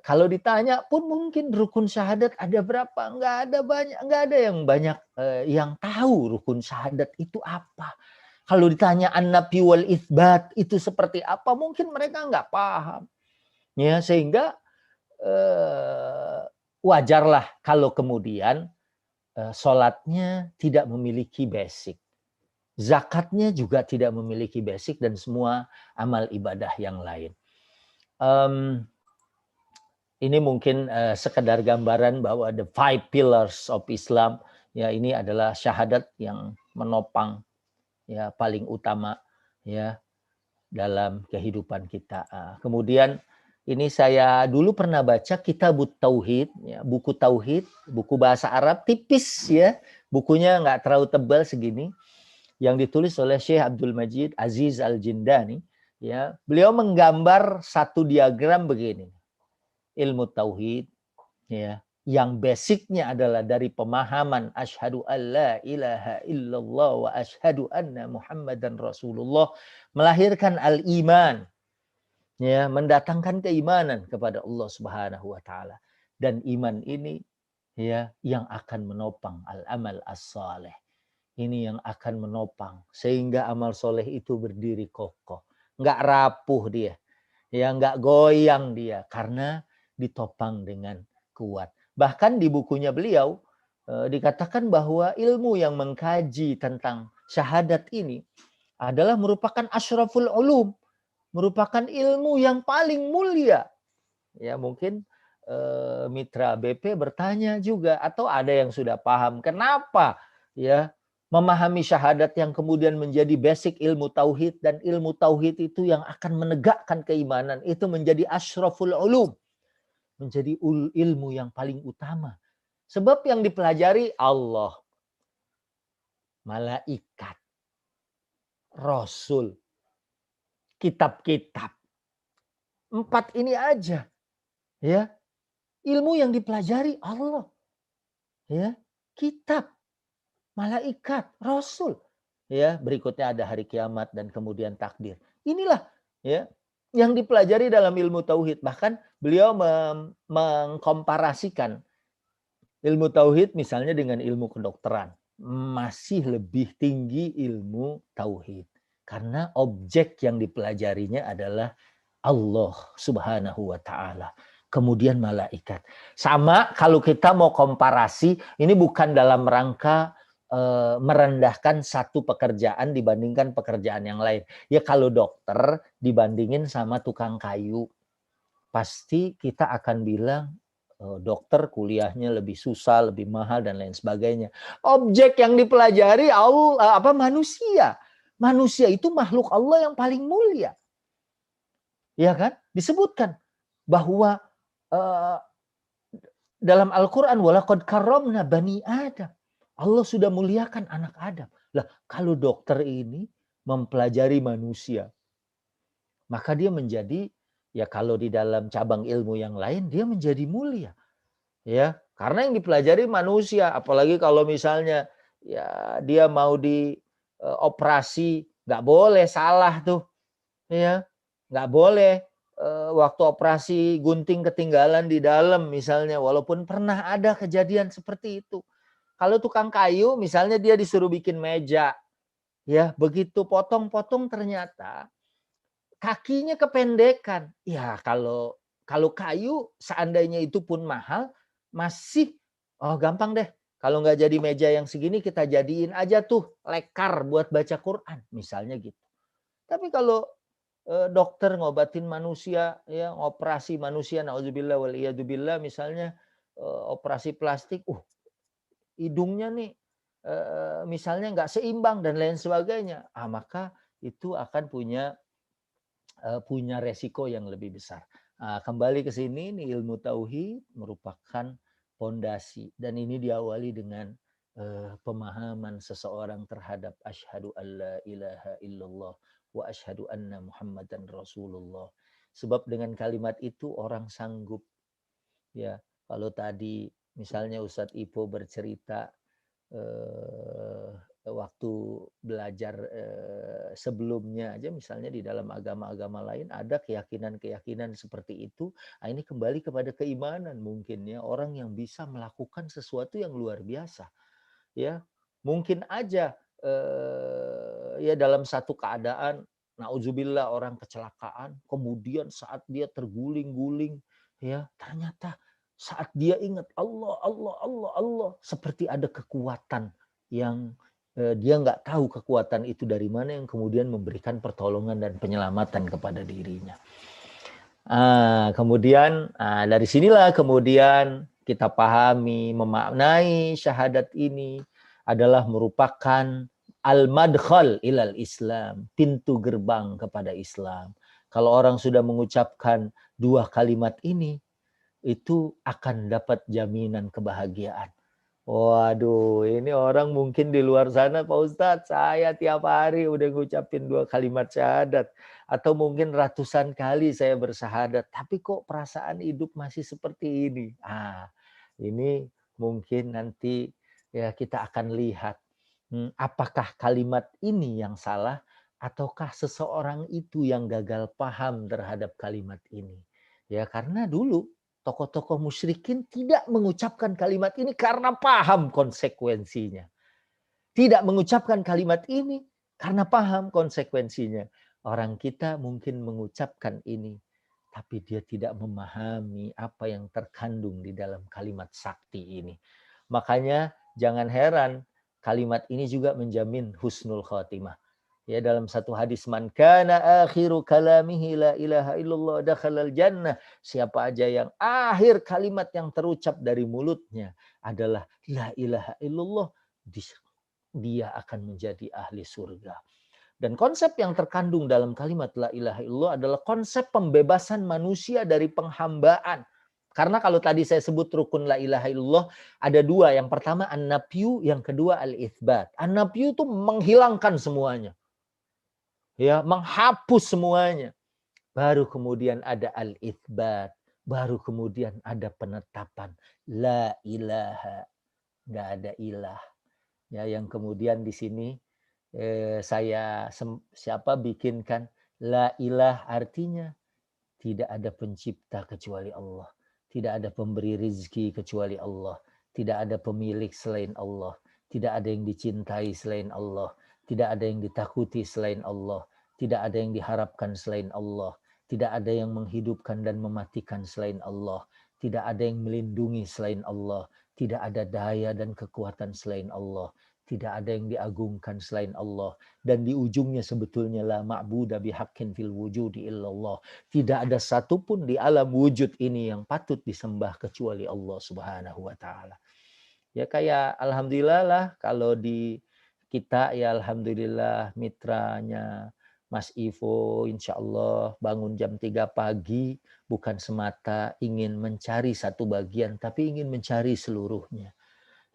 Kalau ditanya pun mungkin rukun syahadat ada berapa? Nggak ada banyak, nggak ada yang banyak yang tahu rukun syahadat itu apa. Kalau ditanya an-nafi wal itsbat itu seperti apa, mungkin mereka nggak paham. Ya, sehingga wajarlah kalau kemudian sholatnya tidak memiliki basic. Zakatnya juga tidak memiliki basic dan semua amal ibadah yang lain. Ini mungkin sekedar gambaran bahwa the 5 pillars of Islam, ya, ini adalah syahadat yang menopang, ya, paling utama, ya, dalam kehidupan kita. Kemudian ini saya dulu pernah baca Kitabut Tauhid, ya, buku Tauhid, buku bahasa Arab tipis, ya, bukunya nggak terlalu tebal segini, yang ditulis oleh Syekh Abdul Majid Aziz Al-Jindani. Ya, beliau menggambar satu diagram begini. Ilmu Tauhid, ya, yang basicnya adalah dari pemahaman asyhadu alla ilaha illallah wa asyhadu anna Muhammadan Rasulullah, melahirkan al-iman, ya, mendatangkan keimanan kepada Allah Subhanahu wa taala. Dan iman ini, ya, yang akan menopang al-amal as-saleh. Ini yang akan menopang sehingga amal soleh itu berdiri kokoh, nggak rapuh dia, ya, nggak goyang dia karena ditopang dengan kuat. Bahkan di bukunya beliau dikatakan bahwa ilmu yang mengkaji tentang syahadat ini adalah merupakan asyraful ulum, merupakan ilmu yang paling mulia. Ya, mungkin mitra BP bertanya juga atau ada yang sudah paham kenapa, ya, memahami syahadat yang kemudian menjadi basic ilmu tauhid, dan ilmu tauhid itu yang akan menegakkan keimanan itu menjadi asyraful ulum, menjadi ilmu yang paling utama. Sebab yang dipelajari Allah, malaikat, Rasul, kitab-kitab. 4 ini aja. Ya. Ilmu yang dipelajari Allah. Ya, kitab, malaikat, Rasul. Ya, berikutnya ada hari kiamat dan kemudian takdir. Inilah, ya, yang dipelajari dalam ilmu tauhid. Bahkan beliau mengkomparasikan ilmu tauhid misalnya dengan ilmu kedokteran. Masih lebih tinggi ilmu tauhid. Karena objek yang dipelajarinya adalah Allah Subhanahu wa ta'ala. Kemudian malaikat. Sama kalau kita mau komparasi, ini bukan dalam rangka merendahkan satu pekerjaan dibandingkan pekerjaan yang lain. Ya kalau dokter dibandingin sama tukang kayu, pasti kita akan bilang dokter kuliahnya lebih susah, lebih mahal dan lain sebagainya. Objek yang dipelajari manusia. Manusia itu makhluk Allah yang paling mulia. Ya kan? Disebutkan bahwa dalam Al-Qur'an walaqad karramna bani Adam. Allah sudah muliakan anak Adam. Lah, kalau dokter ini mempelajari manusia, maka dia menjadi, ya kalau di dalam cabang ilmu yang lain, dia menjadi mulia. Ya, karena yang dipelajari manusia, apalagi kalau misalnya ya dia mau operasi, nggak boleh salah tuh. Ya, nggak boleh waktu operasi gunting ketinggalan di dalam misalnya, walaupun pernah ada kejadian seperti itu. Kalau tukang kayu misalnya dia disuruh bikin meja, ya begitu potong-potong ternyata kakinya kependekan. Ya kalau kayu seandainya itu pun mahal, masih gampang deh. Kalau nggak jadi meja yang segini kita jadiin aja tuh lekar buat baca Quran misalnya gitu. Tapi kalau dokter ngobatin manusia, ya operasi manusia, naudzubillah wal iyadzubillah misalnya operasi plastik, hidungnya nih misalnya nggak seimbang dan lain sebagainya, maka itu akan punya resiko yang lebih besar. Kembali ke sini, ini ilmu tauhid merupakan pondasi dan ini diawali dengan pemahaman seseorang terhadap asyhadu alla ilaha illallah wa asyhadu anna muhammadan rasulullah. Sebab dengan kalimat itu orang sanggup, ya kalau tadi misalnya Ustadz Ipo bercerita waktu belajar sebelumnya aja misalnya di dalam agama-agama lain ada keyakinan-keyakinan seperti itu. Ini kembali kepada keimanan mungkin ya, orang yang bisa melakukan sesuatu yang luar biasa. Ya, mungkin aja ya dalam satu keadaan naudzubillah orang kecelakaan, kemudian saat dia terguling-guling ya ternyata saat dia ingat Allah, Allah, Allah, Allah, seperti ada kekuatan yang dia nggak tahu kekuatan itu dari mana yang kemudian memberikan pertolongan dan penyelamatan kepada dirinya. Kemudian dari sinilah kemudian kita pahami, memaknai syahadat ini adalah merupakan al-madkhal ilal Islam, pintu gerbang kepada Islam. Kalau orang sudah mengucapkan dua kalimat ini, itu akan dapat jaminan kebahagiaan. Waduh, ini orang mungkin di luar sana, Pak Ustadz, saya tiap hari udah ngucapin dua kalimat syahadat. Atau mungkin ratusan kali saya bersyahadat, tapi kok perasaan hidup masih seperti ini. Ini mungkin nanti ya kita akan lihat apakah kalimat ini yang salah ataukah seseorang itu yang gagal paham terhadap kalimat ini. Ya karena dulu tokoh-tokoh musyrikin tidak mengucapkan kalimat ini karena paham konsekuensinya. Tidak mengucapkan kalimat ini karena paham konsekuensinya. Orang kita mungkin mengucapkan ini, tapi dia tidak memahami apa yang terkandung di dalam kalimat sakti ini. Makanya jangan heran kalimat ini juga menjamin husnul khotimah. Ya dalam satu hadis, man kana akhiru kalamihi la ilaha illallah dakhalal jannah. Siapa aja yang akhir kalimat yang terucap dari mulutnya adalah la ilaha illallah, dia akan menjadi ahli surga. Dan konsep yang terkandung dalam kalimat la ilaha illallah adalah konsep pembebasan manusia dari penghambaan. Karena kalau tadi saya sebut rukun la ilaha illallah ada dua. Yang pertama an-nafyu, yang kedua al-itsbat. An-nafyu itu menghilangkan semuanya. Ya, menghapus semuanya. Baru kemudian ada al-itsbat, baru kemudian ada penetapan la ilaha, enggak ada ilah. Ya, yang kemudian di sini saya bikinkan la ilah artinya tidak ada pencipta kecuali Allah, tidak ada pemberi rizki kecuali Allah, tidak ada pemilik selain Allah, tidak ada yang dicintai selain Allah, tidak ada yang ditakuti selain Allah, tidak ada yang diharapkan selain Allah, tidak ada yang menghidupkan dan mematikan selain Allah, tidak ada yang melindungi selain Allah, Tidak ada daya dan kekuatan selain Allah. Tidak ada yang diagungkan selain Allah. Dan di ujungnya sebetulnya la ma'buda bihaqqin fil wujudi illallah. Tidak ada satupun di alam wujud ini yang patut disembah kecuali Allah Subhanahu wa taala. Ya kayak alhamdulillah lah kalau di kita ya alhamdulillah mitranya Mas Ivo insya Allah bangun jam 3 pagi bukan semata ingin mencari satu bagian tapi ingin mencari seluruhnya.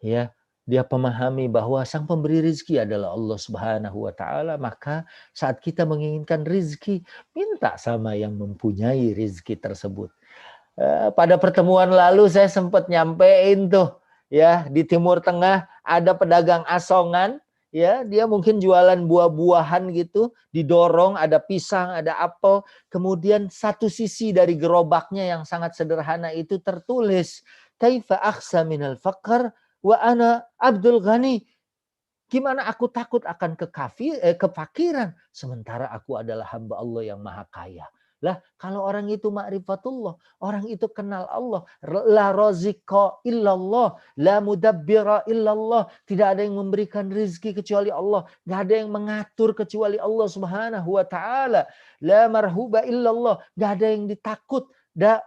Ya, dia memahami bahwa sang pemberi rizki adalah Allah Subhanahu wa taala, maka saat kita menginginkan rizki, minta sama yang mempunyai rizki tersebut. Pada pertemuan lalu saya sempat nyampein tuh ya di Timur Tengah ada pedagang asongan ya dia mungkin jualan buah-buahan gitu didorong ada pisang ada apel kemudian satu sisi dari gerobaknya yang sangat sederhana itu tertulis kaifa akhsa minal faqr wa ana Abdul Ghani. Gimana aku takut akan kefakiran sementara aku adalah hamba Allah yang maha kaya. Lah kalau orang itu ma'rifatullah, orang itu kenal Allah, la razika illallah, la mudabbira illallah, tidak ada yang memberikan rezeki kecuali Allah, enggak ada yang mengatur kecuali Allah Subhanahu wa taala. La marhuba illallah, enggak ada yang ditakut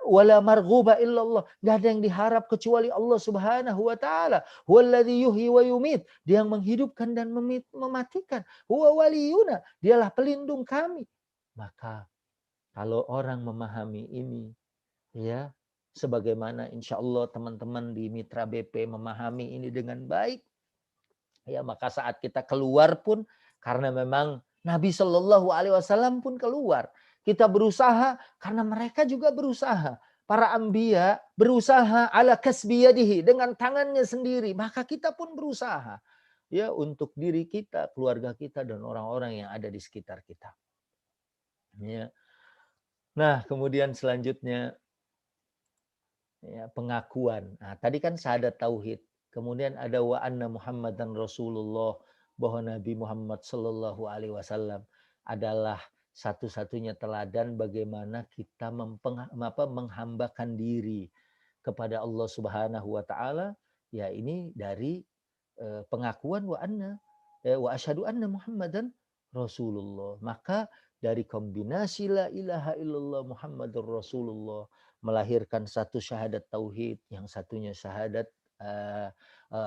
wala marghuba illallah, enggak ada yang diharap kecuali Allah Subhanahu wa taala. Huwallazi yuhyi wa yumit, dia yang menghidupkan dan mematikan. Huwa waliyuna, dialah pelindung kami. Maka kalau orang memahami ini, ya, sebagaimana insya Allah teman-teman di Mitra BP memahami ini dengan baik, ya maka saat kita keluar pun, karena memang Nabi Shallallahu Alaihi Wasallam pun keluar, kita berusaha karena mereka juga berusaha. Para anbiya berusaha ala kasbiyadihi dengan tangannya sendiri, maka kita pun berusaha ya untuk diri kita, keluarga kita dan orang-orang yang ada di sekitar kita. Ya. Nah, kemudian selanjutnya ya, pengakuan. Nah, tadi kan syahadat tauhid. Kemudian ada wa anna Muhammadan Rasulullah, bahwa Nabi Muhammad Sallallahu Alaihi Wasallam adalah satu-satunya teladan bagaimana kita menghambakan diri kepada Allah Subhanahu wa taala. Ya ini dari pengakuan wa anna wa asyhadu anna Muhammadan Rasulullah. Maka dari kombinasi la ilaha illallah Muhammadur Rasulullah melahirkan satu syahadat tauhid, yang satunya syahadat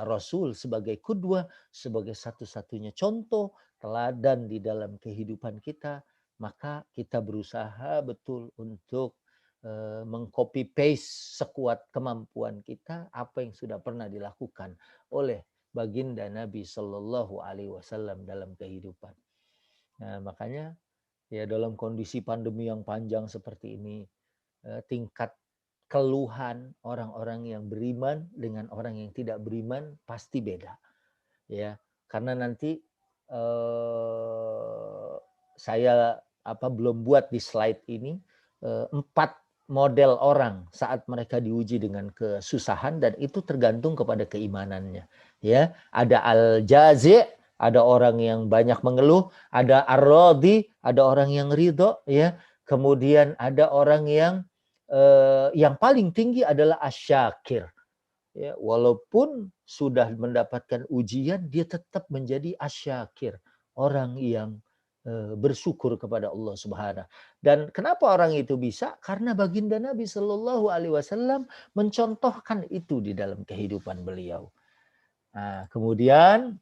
Rasul sebagai qudwah, sebagai satu-satunya contoh teladan di dalam kehidupan kita, maka kita berusaha betul untuk mengcopy paste sekuat kemampuan kita apa yang sudah pernah dilakukan oleh baginda Nabi Shallallahu Alaihi Wasallam dalam kehidupan. Nah, makanya ya dalam kondisi pandemi yang panjang seperti ini, tingkat keluhan orang-orang yang beriman dengan orang yang tidak beriman pasti beda, ya. Karena nanti saya belum buat di slide ini 4 model orang saat mereka diuji dengan kesusahan dan itu tergantung kepada keimanannya, ya. Ada al-jazi', ada orang yang banyak mengeluh, ada ar-radhi, ada orang yang ridho, ya. Kemudian ada orang yang paling tinggi adalah asyakir. Ya, walaupun sudah mendapatkan ujian, dia tetap menjadi asyakir, orang yang bersyukur kepada Allah Subhanahu. Dan kenapa orang itu bisa? Karena baginda Nabi Shallallahu Alaihi Wasallam mencontohkan itu di dalam kehidupan beliau. Nah, kemudian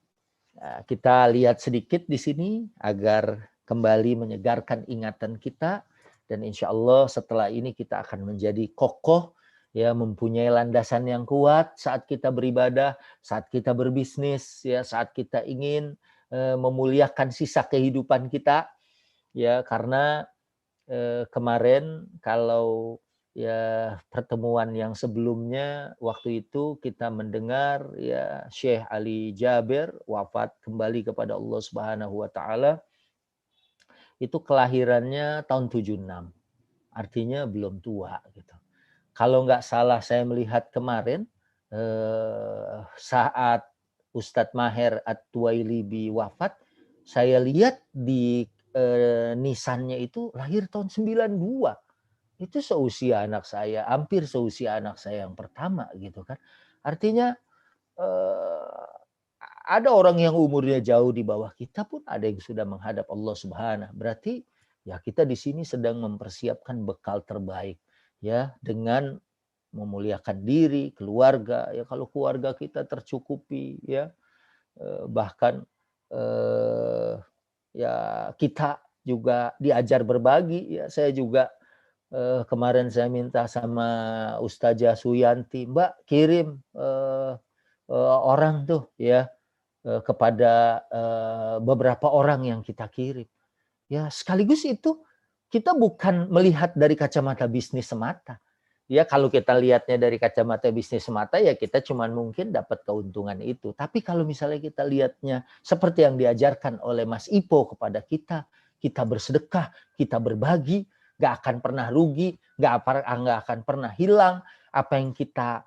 kita lihat sedikit di sini agar kembali menyegarkan ingatan kita, dan insya Allah setelah ini kita akan menjadi kokoh, ya, mempunyai landasan yang kuat saat kita beribadah, saat kita berbisnis, ya, saat kita ingin memuliakan sisa kehidupan kita, ya, karena kemarin kalau ya pertemuan yang sebelumnya waktu itu kita mendengar ya Syekh Ali Jabir wafat kembali kepada Allah Subhanahu wa taala. Itu kelahirannya tahun 76. Artinya belum tua gitu. Kalau nggak salah saya melihat kemarin saat Ustadz Maher At-Tuwailibi wafat, saya lihat di nisannya itu lahir tahun 92. Itu seusia anak saya, hampir seusia anak saya yang pertama gitu kan. Artinya ada orang yang umurnya jauh di bawah kita pun ada yang sudah menghadap Allah Subhanahu. Berarti ya kita di sini sedang mempersiapkan bekal terbaik ya dengan memuliakan diri, keluarga ya, kalau keluarga kita tercukupi ya, bahkan ya kita juga diajar berbagi ya. Saya juga kemarin saya minta sama Ustazah Suyanti, Mbak kirim orang tuh ya kepada beberapa orang yang kita kirim. Ya, sekaligus itu kita bukan melihat dari kacamata bisnis semata. Ya, kalau kita lihatnya dari kacamata bisnis semata ya kita cuman mungkin dapat keuntungan itu. Tapi kalau misalnya kita lihatnya seperti yang diajarkan oleh Mas Ipo kepada kita bersedekah, kita berbagi, nggak akan pernah rugi, nggak akan pernah hilang apa yang kita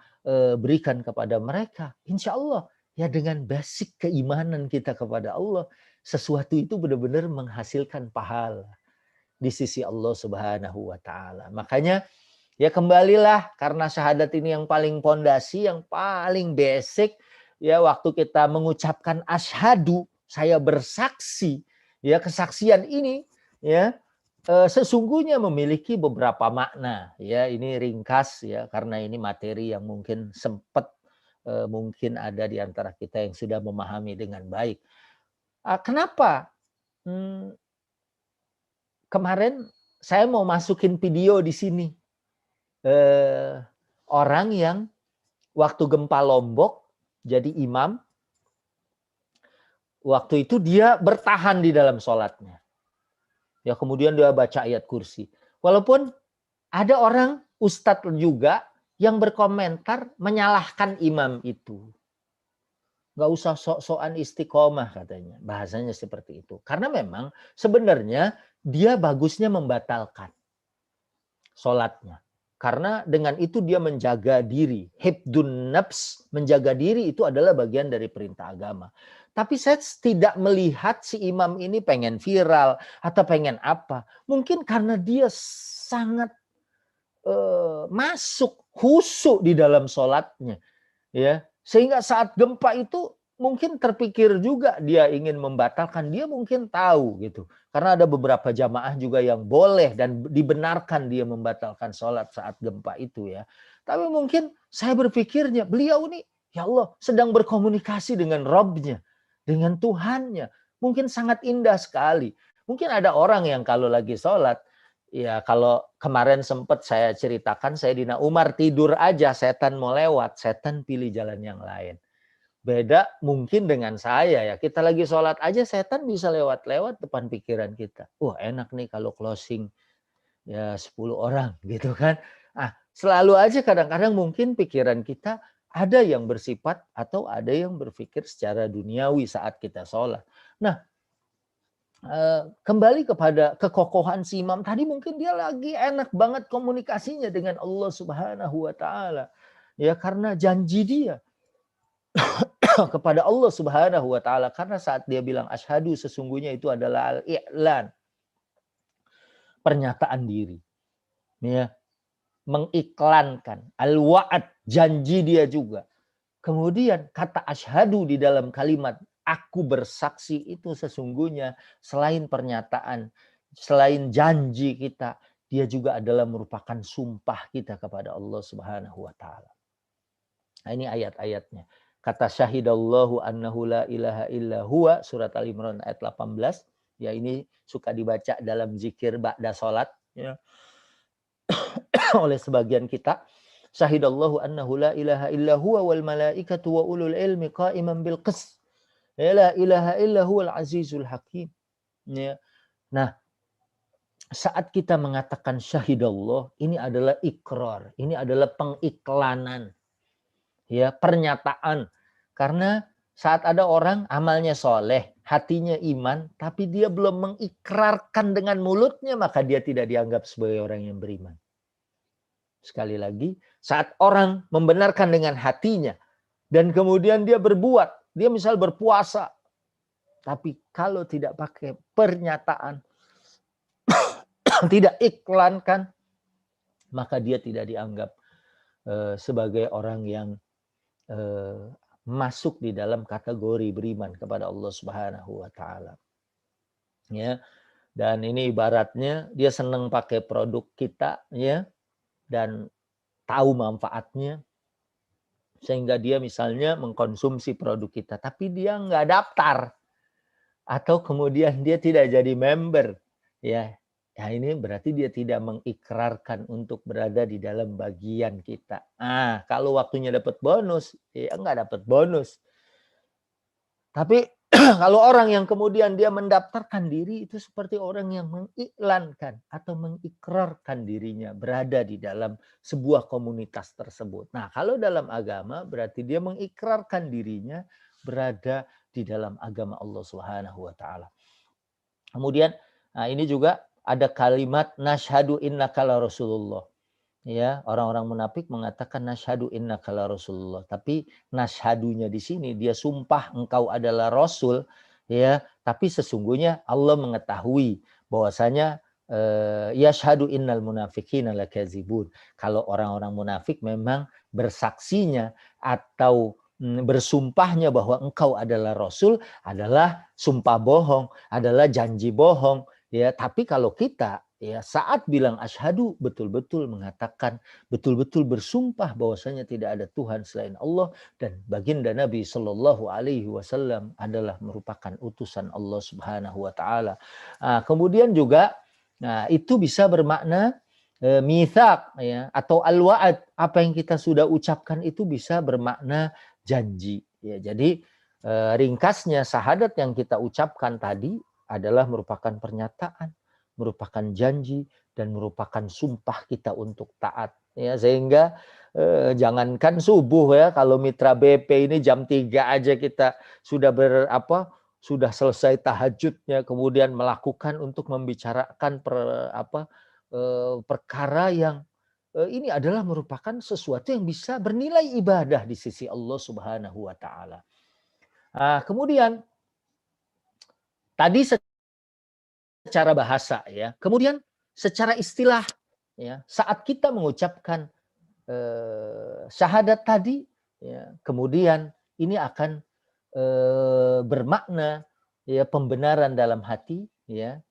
berikan kepada mereka. Insya Allah ya dengan basic keimanan kita kepada Allah, sesuatu itu benar-benar menghasilkan pahala di sisi Allah Subhanahu wa taala. Makanya ya kembalilah, karena syahadat ini yang paling pondasi, yang paling basic ya, waktu kita mengucapkan asyhadu, saya bersaksi, ya kesaksian ini ya sesungguhnya memiliki beberapa makna ya. Ini ringkas ya karena ini materi yang mungkin sempat mungkin ada di antara kita yang sudah memahami dengan baik. Kenapa? Kemarin saya mau masukin video di sini. Orang yang waktu gempa Lombok jadi imam, waktu itu dia bertahan di dalam sholatnya. Ya kemudian dia baca ayat kursi. Walaupun ada orang ustadz juga yang berkomentar menyalahkan imam itu. Nggak usah sok-sokan istiqomah katanya. Bahasanya seperti itu. Karena memang sebenarnya dia bagusnya membatalkan sholatnya. Karena dengan itu dia menjaga diri. Hibdun nafs, menjaga diri itu adalah bagian dari perintah agama. Tapi saya tidak melihat si imam ini pengen viral atau pengen apa. Mungkin karena dia sangat masuk khusyuk di dalam sholatnya. Ya, sehingga saat gempa itu mungkin terpikir juga dia ingin membatalkan, dia mungkin tahu gitu. Karena ada beberapa jamaah juga yang boleh dan dibenarkan dia membatalkan sholat saat gempa itu ya. Tapi mungkin saya berpikirnya beliau ini ya Allah sedang berkomunikasi dengan Rabb-nya, dengan Tuhannya. Mungkin sangat indah sekali. Mungkin ada orang yang kalau lagi sholat, ya kalau kemarin sempat saya ceritakan, Sayyidina Umar tidur aja, setan mau lewat, setan pilih jalan yang lain. Beda mungkin dengan saya ya, kita lagi sholat aja setan bisa lewat-lewat depan pikiran kita. Wah enak nih kalau closing ya 10 orang gitu kan. Selalu aja kadang-kadang mungkin pikiran kita ada yang bersifat atau ada yang berpikir secara duniawi saat kita sholat. Nah, kembali kepada kekokohan si imam tadi, mungkin dia lagi enak banget komunikasinya dengan Allah Subhanahu wa taala. Ya karena janji dia kepada Allah Subhanahu wa taala, karena saat dia bilang asyhadu sesungguhnya itu adalah al-i'lan, pernyataan diri. Ya, mengiklankan, al-wa'ad, janji dia juga. Kemudian kata asyhadu di dalam kalimat aku bersaksi itu sesungguhnya selain pernyataan, selain janji kita, dia juga adalah merupakan sumpah kita kepada Allah Subhanahu wa taala. Nah, ini ayat-ayatnya. Kata syahidallahu annahu la ilaha illa huwa, surat Al-Imran ayat 18. Ya ini suka dibaca dalam zikir ba'da salat ya. Oleh sebagian kita. Syahidallahu annahu la ilaha illa huwa wal malaikatu wa ulul ilmi qa'iman bil qist. La ilaha illa huwal azizul hakim. Ya. Nah, saat kita mengatakan syahidallah, ini adalah ikrar, ini adalah pengiklanan. Ya, pernyataan. Karena saat ada orang amalnya soleh, hatinya iman, tapi dia belum mengikrarkan dengan mulutnya, maka dia tidak dianggap sebagai orang yang beriman. Sekali lagi, saat orang membenarkan dengan hatinya dan kemudian dia berbuat, dia misal berpuasa, tapi kalau tidak pakai pernyataan, tidak iklankan, maka dia tidak dianggap sebagai orang yang masuk di dalam kategori beriman kepada Allah Subhanahu wa taala. Ya. Dan ini ibaratnya dia senang pakai produk kita ya dan tahu manfaatnya sehingga dia misalnya mengkonsumsi produk kita tapi dia nggak daftar atau kemudian dia tidak jadi member ya. Ya ini berarti dia tidak mengikrarkan untuk berada di dalam bagian kita. Kalau waktunya dapat bonus, ya nggak dapat bonus. Tapi kalau orang yang kemudian dia mendaftarkan diri itu seperti orang yang mengiklankan atau mengikrarkan dirinya berada di dalam sebuah komunitas tersebut. Nah, kalau dalam agama berarti dia mengikrarkan dirinya berada di dalam agama Allah Subhanahu wa taala. Kemudian ini juga ada kalimat nasyhadu innaka la rasulullah. Ya, orang-orang munafik mengatakan nasyhadu innaka la rasulullah, tapi nasyhadunya di sini dia sumpah engkau adalah rasul, ya, tapi sesungguhnya Allah mengetahui bahwasanya yashhadu innal munafiqina lakazibun. Kalau orang-orang munafik memang bersaksinya atau bersumpahnya bahwa engkau adalah rasul adalah sumpah bohong, adalah janji bohong, ya. Tapi kalau kita ya saat bilang asyhadu betul-betul mengatakan, betul-betul bersumpah bahwasanya tidak ada Tuhan selain Allah dan baginda Nabi Shallallahu Alaihi Wasallam adalah merupakan utusan Allah Subhanahu Wa Taala. Kemudian juga, itu bisa bermakna mithaq ya atau al-wa'ad, apa yang kita sudah ucapkan itu bisa bermakna janji. Ya, jadi ringkasnya syahadat yang kita ucapkan tadi adalah merupakan pernyataan, merupakan janji dan merupakan sumpah kita untuk taat. Ya, sehingga jangankan subuh ya, kalau mitra BP ini jam 3 aja kita sudah sudah selesai tahajudnya, kemudian melakukan untuk membicarakan perkara yang ini adalah merupakan sesuatu yang bisa bernilai ibadah di sisi Allah Subhanahu wa taala. Kemudian tadi secara bahasa ya. Kemudian secara istilah ya, saat kita mengucapkan syahadat tadi ya, kemudian ini akan bermakna ya pembenaran dalam hati ya,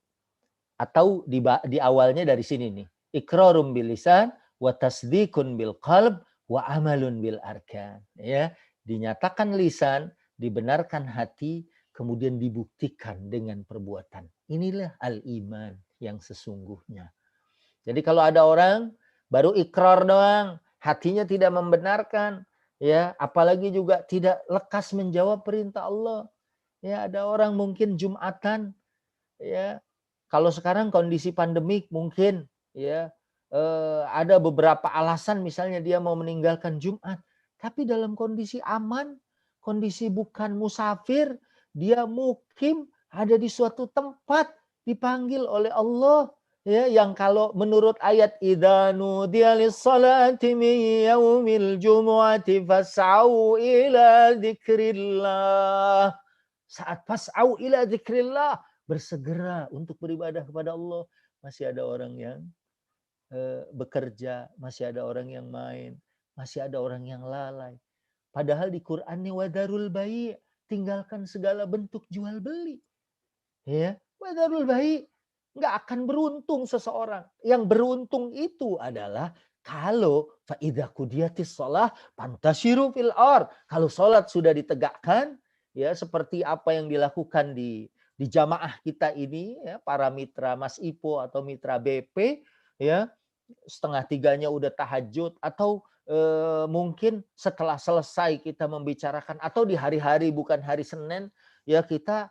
atau di awalnya dari sini nih, iqrarum bil lisan wa tasdiqun bil qalb wa amalun bil arkan ya, dinyatakan lisan, dibenarkan hati, kemudian dibuktikan dengan perbuatan. Inilah al-iman yang sesungguhnya. Jadi kalau ada orang baru ikrar doang, hatinya tidak membenarkan, ya, apalagi juga tidak lekas menjawab perintah Allah. Ya, ada orang mungkin Jumatan, ya. Kalau sekarang kondisi pandemik mungkin, ya, ada beberapa alasan misalnya dia mau meninggalkan Jumat, tapi dalam kondisi aman, kondisi bukan musafir, dia mukim ada di suatu tempat dipanggil oleh Allah, ya, yang kalau menurut ayat idza nudiya lis-salati min yaumil jumu'ati fas'au ila dzikrillah. Saat fas'au ila dzikrillah, bersegera untuk beribadah kepada Allah, masih ada orang yang bekerja, masih ada orang yang main, masih ada orang yang lalai. Padahal di Qur'annya wadarul bai', tinggalkan segala bentuk jual beli. Ya, wadarul bai', nggak akan beruntung seseorang. Yang beruntung itu adalah kalau fa idza qudiyatis shalah fantashiru fil ard. Kalau salat sudah ditegakkan, ya seperti apa yang dilakukan di jamaah kita ini ya, para mitra Mas Ipo atau mitra BP ya, 2:30 udah tahajud atau mungkin setelah selesai kita membicarakan atau di hari-hari bukan hari Senin ya kita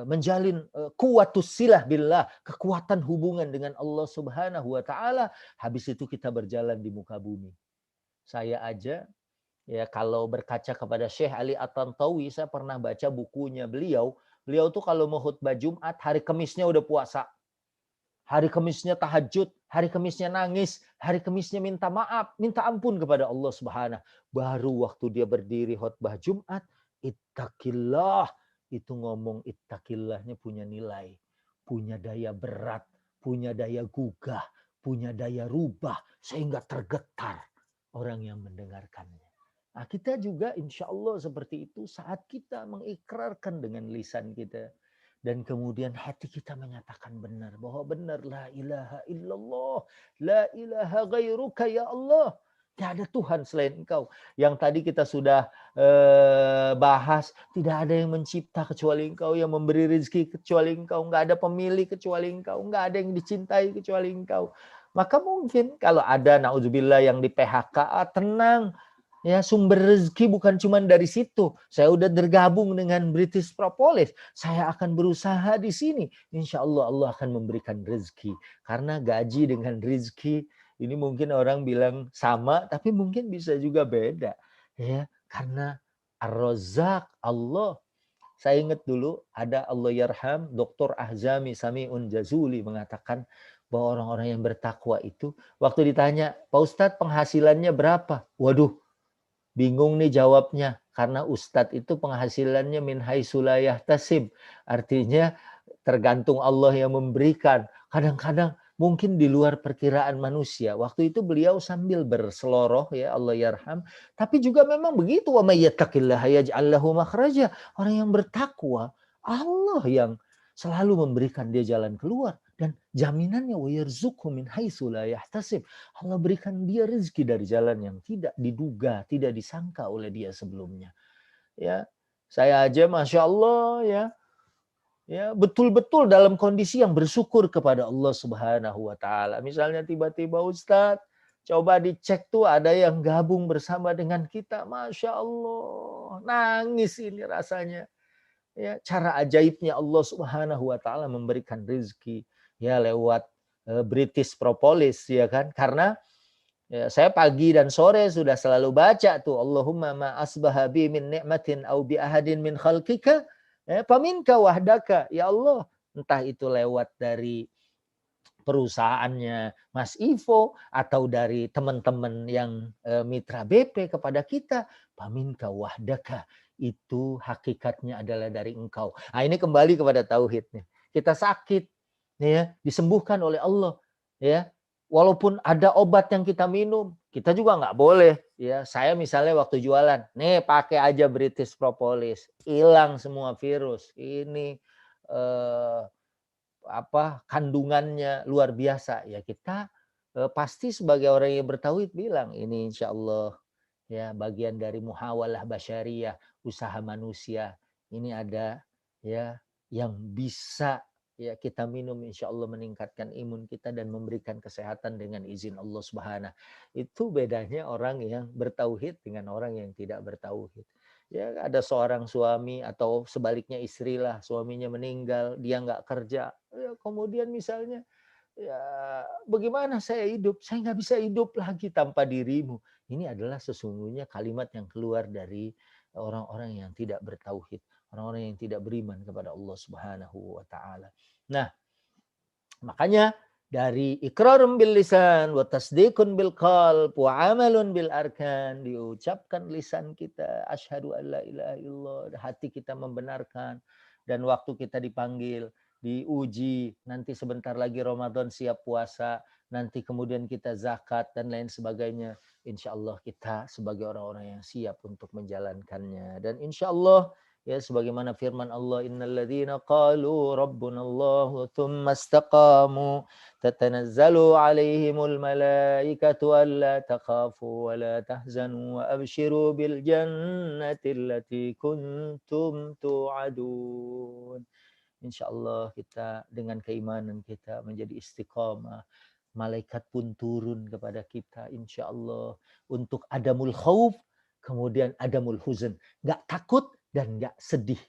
menjalin kuwatus silah billah, kekuatan hubungan dengan Allah Subhanahu wa taala, habis itu kita berjalan di muka bumi. Saya aja ya kalau berkaca kepada Syekh Ali At-Tantawi, saya pernah baca bukunya beliau. Beliau tuh kalau mau khutbah Jumat, hari Kemisnya udah puasa. Hari Kemisnya tahajud, hari Kemisnya nangis, hari Kemisnya minta maaf, minta ampun kepada Allah Subhanahu. Baru waktu dia berdiri khutbah Jumat, ittaqillah, itu ngomong ittaqillahnya punya nilai, punya daya berat, punya daya gugah, punya daya rubah sehingga tergetar orang yang mendengarkannya. Nah, kita juga insya Allah seperti itu saat kita mengikrarkan dengan lisan kita. Dan kemudian hati kita menyatakan benar. Bahwa benar, la ilaha illallah, la ilaha ghairuka ya Allah. Tidak ada Tuhan selain Engkau. Yang tadi kita sudah bahas, tidak ada yang mencipta kecuali Engkau, yang memberi rezeki kecuali Engkau, nggak ada pemilih kecuali Engkau, nggak ada yang dicintai kecuali Engkau. Maka mungkin kalau ada naudzubillah yang di PHK, tenang. Ya, sumber rezeki bukan cuma dari situ. Saya udah bergabung dengan British Propolis. Saya akan berusaha di sini. Insya Allah Allah akan memberikan rezeki. Karena gaji dengan rezeki ini mungkin orang bilang sama, tapi mungkin bisa juga beda. Ya, karena Ar-Razzaq Allah. Saya ingat dulu ada Allah yarham Dr. Ahzami Sami'un Jazuli mengatakan bahwa orang-orang yang bertakwa itu waktu ditanya, Pak Ustadz penghasilannya berapa? Waduh, bingung nih jawabnya, karena Ustadz itu penghasilannya min haitsu la yahtasib. Artinya tergantung Allah yang memberikan. Kadang-kadang mungkin di luar perkiraan manusia. Waktu itu beliau sambil berseloroh, ya Allah yarham. Tapi juga memang begitu. Wa may yattaqillaha yaj'al lahu makhraja. Orang yang bertakwa, Allah yang selalu memberikan dia jalan keluar. Dan jaminannya wa yarzuqhu min haitsu la yahtasib. Allah berikan dia rezeki dari jalan yang tidak diduga, tidak disangka oleh dia sebelumnya. Ya, saya aja masya Allah ya betul-betul dalam kondisi yang bersyukur kepada Allah Subhanahu wa taala. Misalnya tiba-tiba Ustadz, coba dicek tuh ada yang gabung bersama dengan kita, masya Allah, nangis ini rasanya. Ya, cara ajaibnya Allah Subhanahu wa taala memberikan rezeki ya lewat British Propolis, ya kan? Karena ya, saya pagi dan sore sudah selalu baca tuh Allahumma ma asbaha bi min ni'matin au bi ahadin min khalqika faminka wahdaka. Ya Allah, entah itu lewat dari perusahaannya Mas Ivo atau dari teman-teman yang mitra BP kepada kita, faminka wahdaka. Itu hakikatnya adalah dari Engkau. Nah, ini kembali kepada tauhidnya. Kita sakit ya, disembuhkan oleh Allah ya. Walaupun ada obat yang kita minum, kita juga nggak boleh ya. Saya misalnya waktu jualan, nih pakai aja British Propolis, hilang semua virus. Ini kandungannya luar biasa ya. Kita pasti sebagai orang yang bertauhid bilang ini insya Allah ya bagian dari muhawalah basyariyah, usaha manusia. Ini ada ya yang bisa ya kita minum insya Allah meningkatkan imun kita dan memberikan kesehatan dengan izin Allah Subhanahu. Itu bedanya orang yang bertauhid dengan orang yang tidak bertauhid. Ya ada seorang suami atau sebaliknya istri lah, suaminya meninggal, dia nggak kerja. Ya, kemudian misalnya, ya bagaimana saya hidup? Saya nggak bisa hidup lagi tanpa dirimu. Ini adalah sesungguhnya kalimat yang keluar dari orang-orang yang tidak bertauhid, orang-orang yang tidak beriman kepada Allah Subhanahu wa taala. Nah, makanya dari iqrarun bil lisan wa tasdiqun bil qalb wa amalun bil arkan, diucapkan lisan kita asyhadu an la ilaha illallah, hati kita membenarkan, dan waktu kita dipanggil diuji, nanti sebentar lagi Ramadan siap puasa, nanti kemudian kita zakat dan lain sebagainya, insya Allah kita sebagai orang-orang yang siap untuk menjalankannya. Dan insya Allah ya sebagaimana firman Allah, innalladzina qalu rabbunallahu tsumma istaqamu tatanazzalu alaihimul malaikatu alla takhafu wa la tahzanu wa abshiru bil jannati allati kuntum tu'adun. Insyaallah kita dengan keimanan kita menjadi istiqamah, malaikat pun turun kepada kita insyaallah untuk adamul khauf, kemudian adamul huzn, enggak takut dan enggak sedih.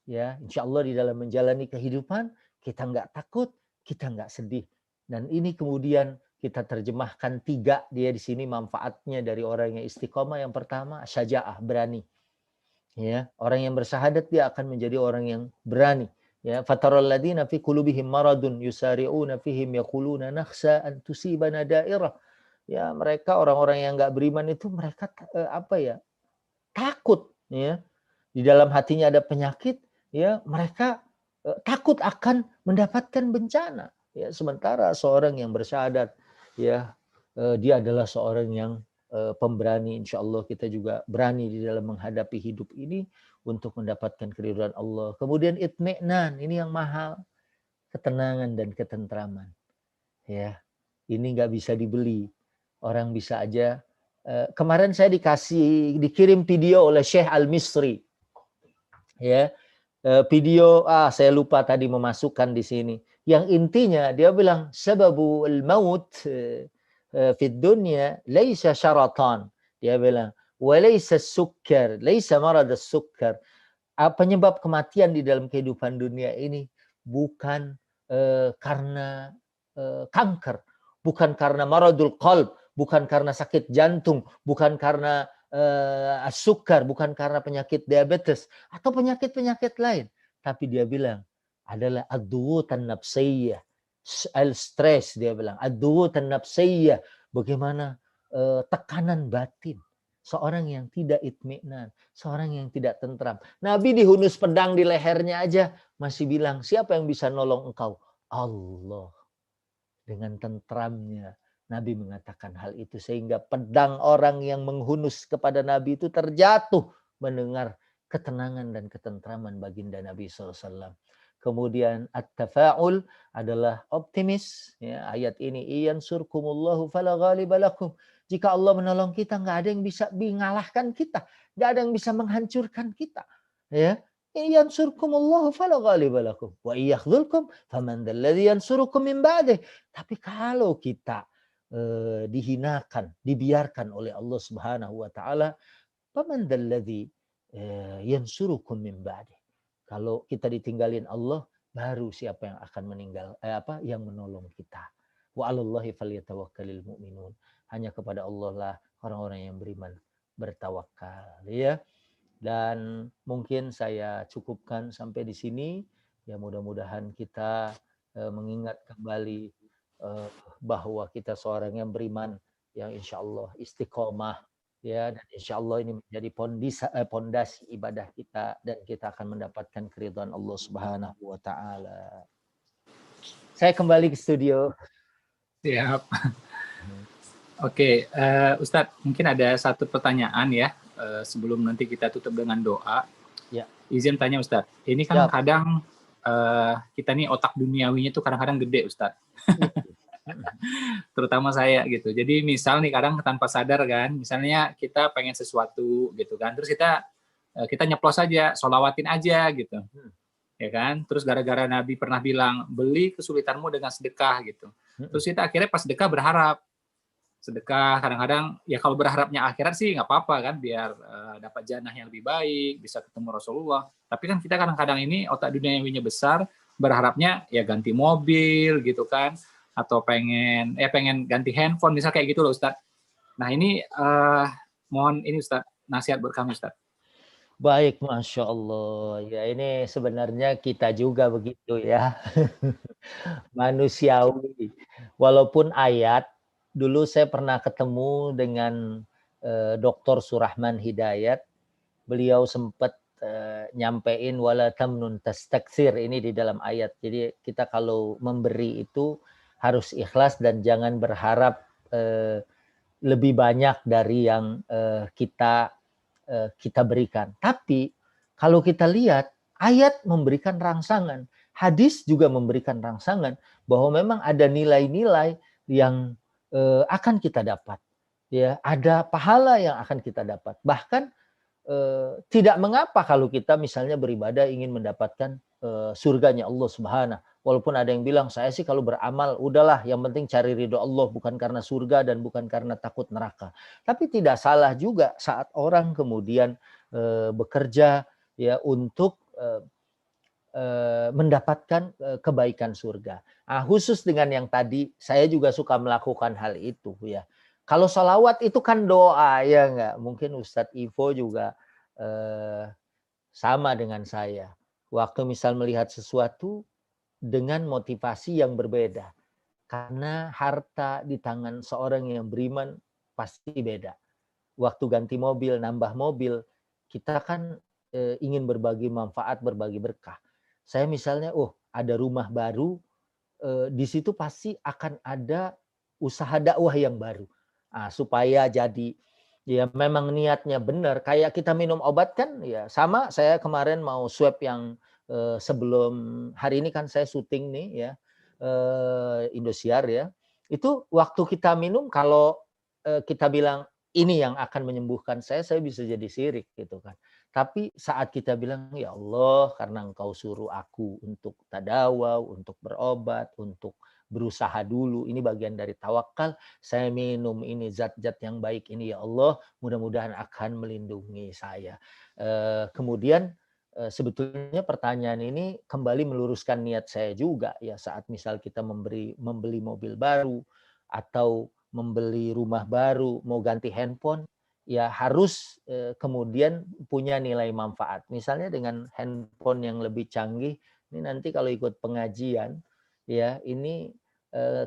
Ya, insyaallah di dalam menjalani kehidupan kita enggak takut, kita enggak sedih. Dan ini kemudian kita terjemahkan 3 dia di sini manfaatnya dari orang yang istiqomah. Yang pertama, syaja'ah, berani. Ya, orang yang bersyahadat dia akan menjadi orang yang berani. Ya, fataral ladzina fi qulubihim maradun yusari'una fihim yaquluna nakhsha an tusibana dairah. Ya, mereka orang-orang yang enggak beriman itu mereka takut ya. Di dalam hatinya ada penyakit, ya mereka takut akan mendapatkan bencana. Ya, sementara seorang yang bersyahadat, ya dia adalah seorang yang pemberani, insya Allah kita juga berani di dalam menghadapi hidup ini untuk mendapatkan keridhaan Allah. Kemudian itmi'nan, ini yang mahal, ketenangan dan ketentraman. Ya, ini nggak bisa dibeli. Orang bisa aja. Kemarin saya dikirim video oleh Syekh Al-Misri. Ya, video saya lupa tadi memasukkan di sini. Yang intinya dia bilang sababul maut fid dunya laisa syaratan. Dia bilang walaysa sukkar, laisa marad as-sukkar. Penyebab kematian di dalam kehidupan dunia ini bukan karena kanker, bukan karena maradul qalb, bukan karena sakit jantung, bukan karena sukar, bukan karena penyakit diabetes atau penyakit-penyakit lain. Tapi dia bilang adalah ad-duwutan nafsiyah, al-stress, dia bilang ad-duwutan nafsiyah, bagaimana tekanan batin. Seorang yang tidak itmi'nan, seorang yang tidak tentram. Nabi dihunus pedang di lehernya aja masih bilang, siapa yang bisa nolong engkau? Allah. Dengan tentramnya Nabi mengatakan hal itu, sehingga pedang orang yang menghunus kepada Nabi itu terjatuh mendengar ketenangan dan ketentraman baginda Nabi SAW. Kemudian at-tafa'ul adalah optimis. Ya, ayat ini, iyansurkumullahu fala ghaliba lakum. Jika Allah menolong kita, nggak ada yang bisa mengalahkan kita, nggak ada yang bisa menghancurkan kita. Ya, iyansurkumullahu fala ghaliba lakum wa iyakhdzulkum faman dzalladzi yansurukum min ba'dih. Tapi kalau kita dihinakan, dibiarkan oleh Allah Subhanahu wa taala, faman dzalladzi yansurukum min ba'dih. Kalau kita ditinggalin Allah, baru siapa yang akan yang menolong kita. Wa 'alallahi falyatawakkalul mu'minun. Hanya kepada Allah lah orang-orang yang beriman bertawakal, ya. Dan mungkin saya cukupkan sampai di sini. Ya, mudah-mudahan kita mengingat kembali bahwa kita seorang yang beriman, yang insya Allah istiqomah, ya, dan insya Allah ini menjadi pondasi ibadah kita, dan kita akan mendapatkan keridhaan Allah Subhanahu wa taala. Saya kembali ke studio. Siap. Oke, Ustadz, mungkin ada satu pertanyaan ya, sebelum nanti kita tutup dengan doa. Ya. Izin tanya Ustadz, ini kan kadang kita nih otak duniawinya tuh kadang-kadang gede Ustadz. Terutama saya gitu. Jadi misal nih kadang tanpa sadar kan, misalnya kita pengen sesuatu gitu kan, terus kita nyeplos aja, sholawatin aja gitu. Ya kan? Terus gara-gara Nabi pernah bilang, beli kesulitanmu dengan sedekah gitu. Terus kita akhirnya pas sedekah berharap. Sedekah kadang-kadang ya kalau berharapnya akhirat sih nggak apa-apa kan, biar dapat jannah yang lebih baik, bisa ketemu Rasulullah. Tapi kan kita kadang-kadang ini otak duniawinya besar, berharapnya ya ganti mobil gitu kan, atau pengen ganti handphone misal kayak gitu loh Ustadz. Nah ini mohon ini Ustadz nasihat buat kami Ustadz. Baik, Masya Allah. Ya, ini sebenarnya kita juga begitu ya. Manusiawi. Walaupun ayat, dulu saya pernah ketemu dengan Dr. Surahman Hidayat. Beliau sempat nyampein wala tamnun tastakthir, ini di dalam ayat. Jadi kita kalau memberi itu harus ikhlas dan jangan berharap lebih banyak dari yang kita berikan. Tapi kalau kita lihat, ayat memberikan rangsangan, hadis juga memberikan rangsangan bahwa memang ada nilai-nilai yang akan kita dapat. Ya, ada pahala yang akan kita dapat. Bahkan tidak mengapa kalau kita misalnya beribadah ingin mendapatkan surganya Allah Subhanahu. Walaupun ada yang bilang, saya sih kalau beramal udahlah, yang penting cari ridho Allah, bukan karena surga dan bukan karena takut neraka. Tapi tidak salah juga saat orang kemudian bekerja ya untuk mendapatkan kebaikan surga. Nah, khusus dengan yang tadi, saya juga suka melakukan hal itu ya. Kalau sholawat itu kan doa ya enggak. Mungkin Ustadz Ivo juga sama dengan saya. Waktu misal melihat sesuatu dengan motivasi yang berbeda. Karena harta di tangan seorang yang beriman pasti beda. Waktu ganti mobil, nambah mobil, kita kan ingin berbagi manfaat, berbagi berkah. Saya misalnya, ada rumah baru, di situ pasti akan ada usaha dakwah yang baru. supaya jadi ya memang niatnya benar. Kayak kita minum obat kan ya sama. Saya kemarin mau swab yang sebelum hari ini kan saya syuting nih ya Indosiar ya. Itu waktu kita minum kalau kita bilang ini yang akan menyembuhkan saya bisa jadi syirik gitu kan. Tapi saat kita bilang, ya Allah, karena Engkau suruh aku untuk tadawau, untuk berobat, untuk berusaha dulu, ini bagian dari tawakal, saya minum ini zat-zat yang baik ini, ya Allah, mudah-mudahan akan melindungi saya. Kemudian sebetulnya pertanyaan ini kembali meluruskan niat saya juga ya saat misal kita membeli mobil baru atau membeli rumah baru, mau ganti handphone, ya harus kemudian punya nilai manfaat. Misalnya dengan handphone yang lebih canggih, ini nanti kalau ikut pengajian, ya ini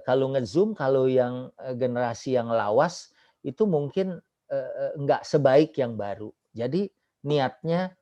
kalau nge-zoom, kalau yang generasi yang lawas, itu mungkin nggak sebaik yang baru. Jadi niatnya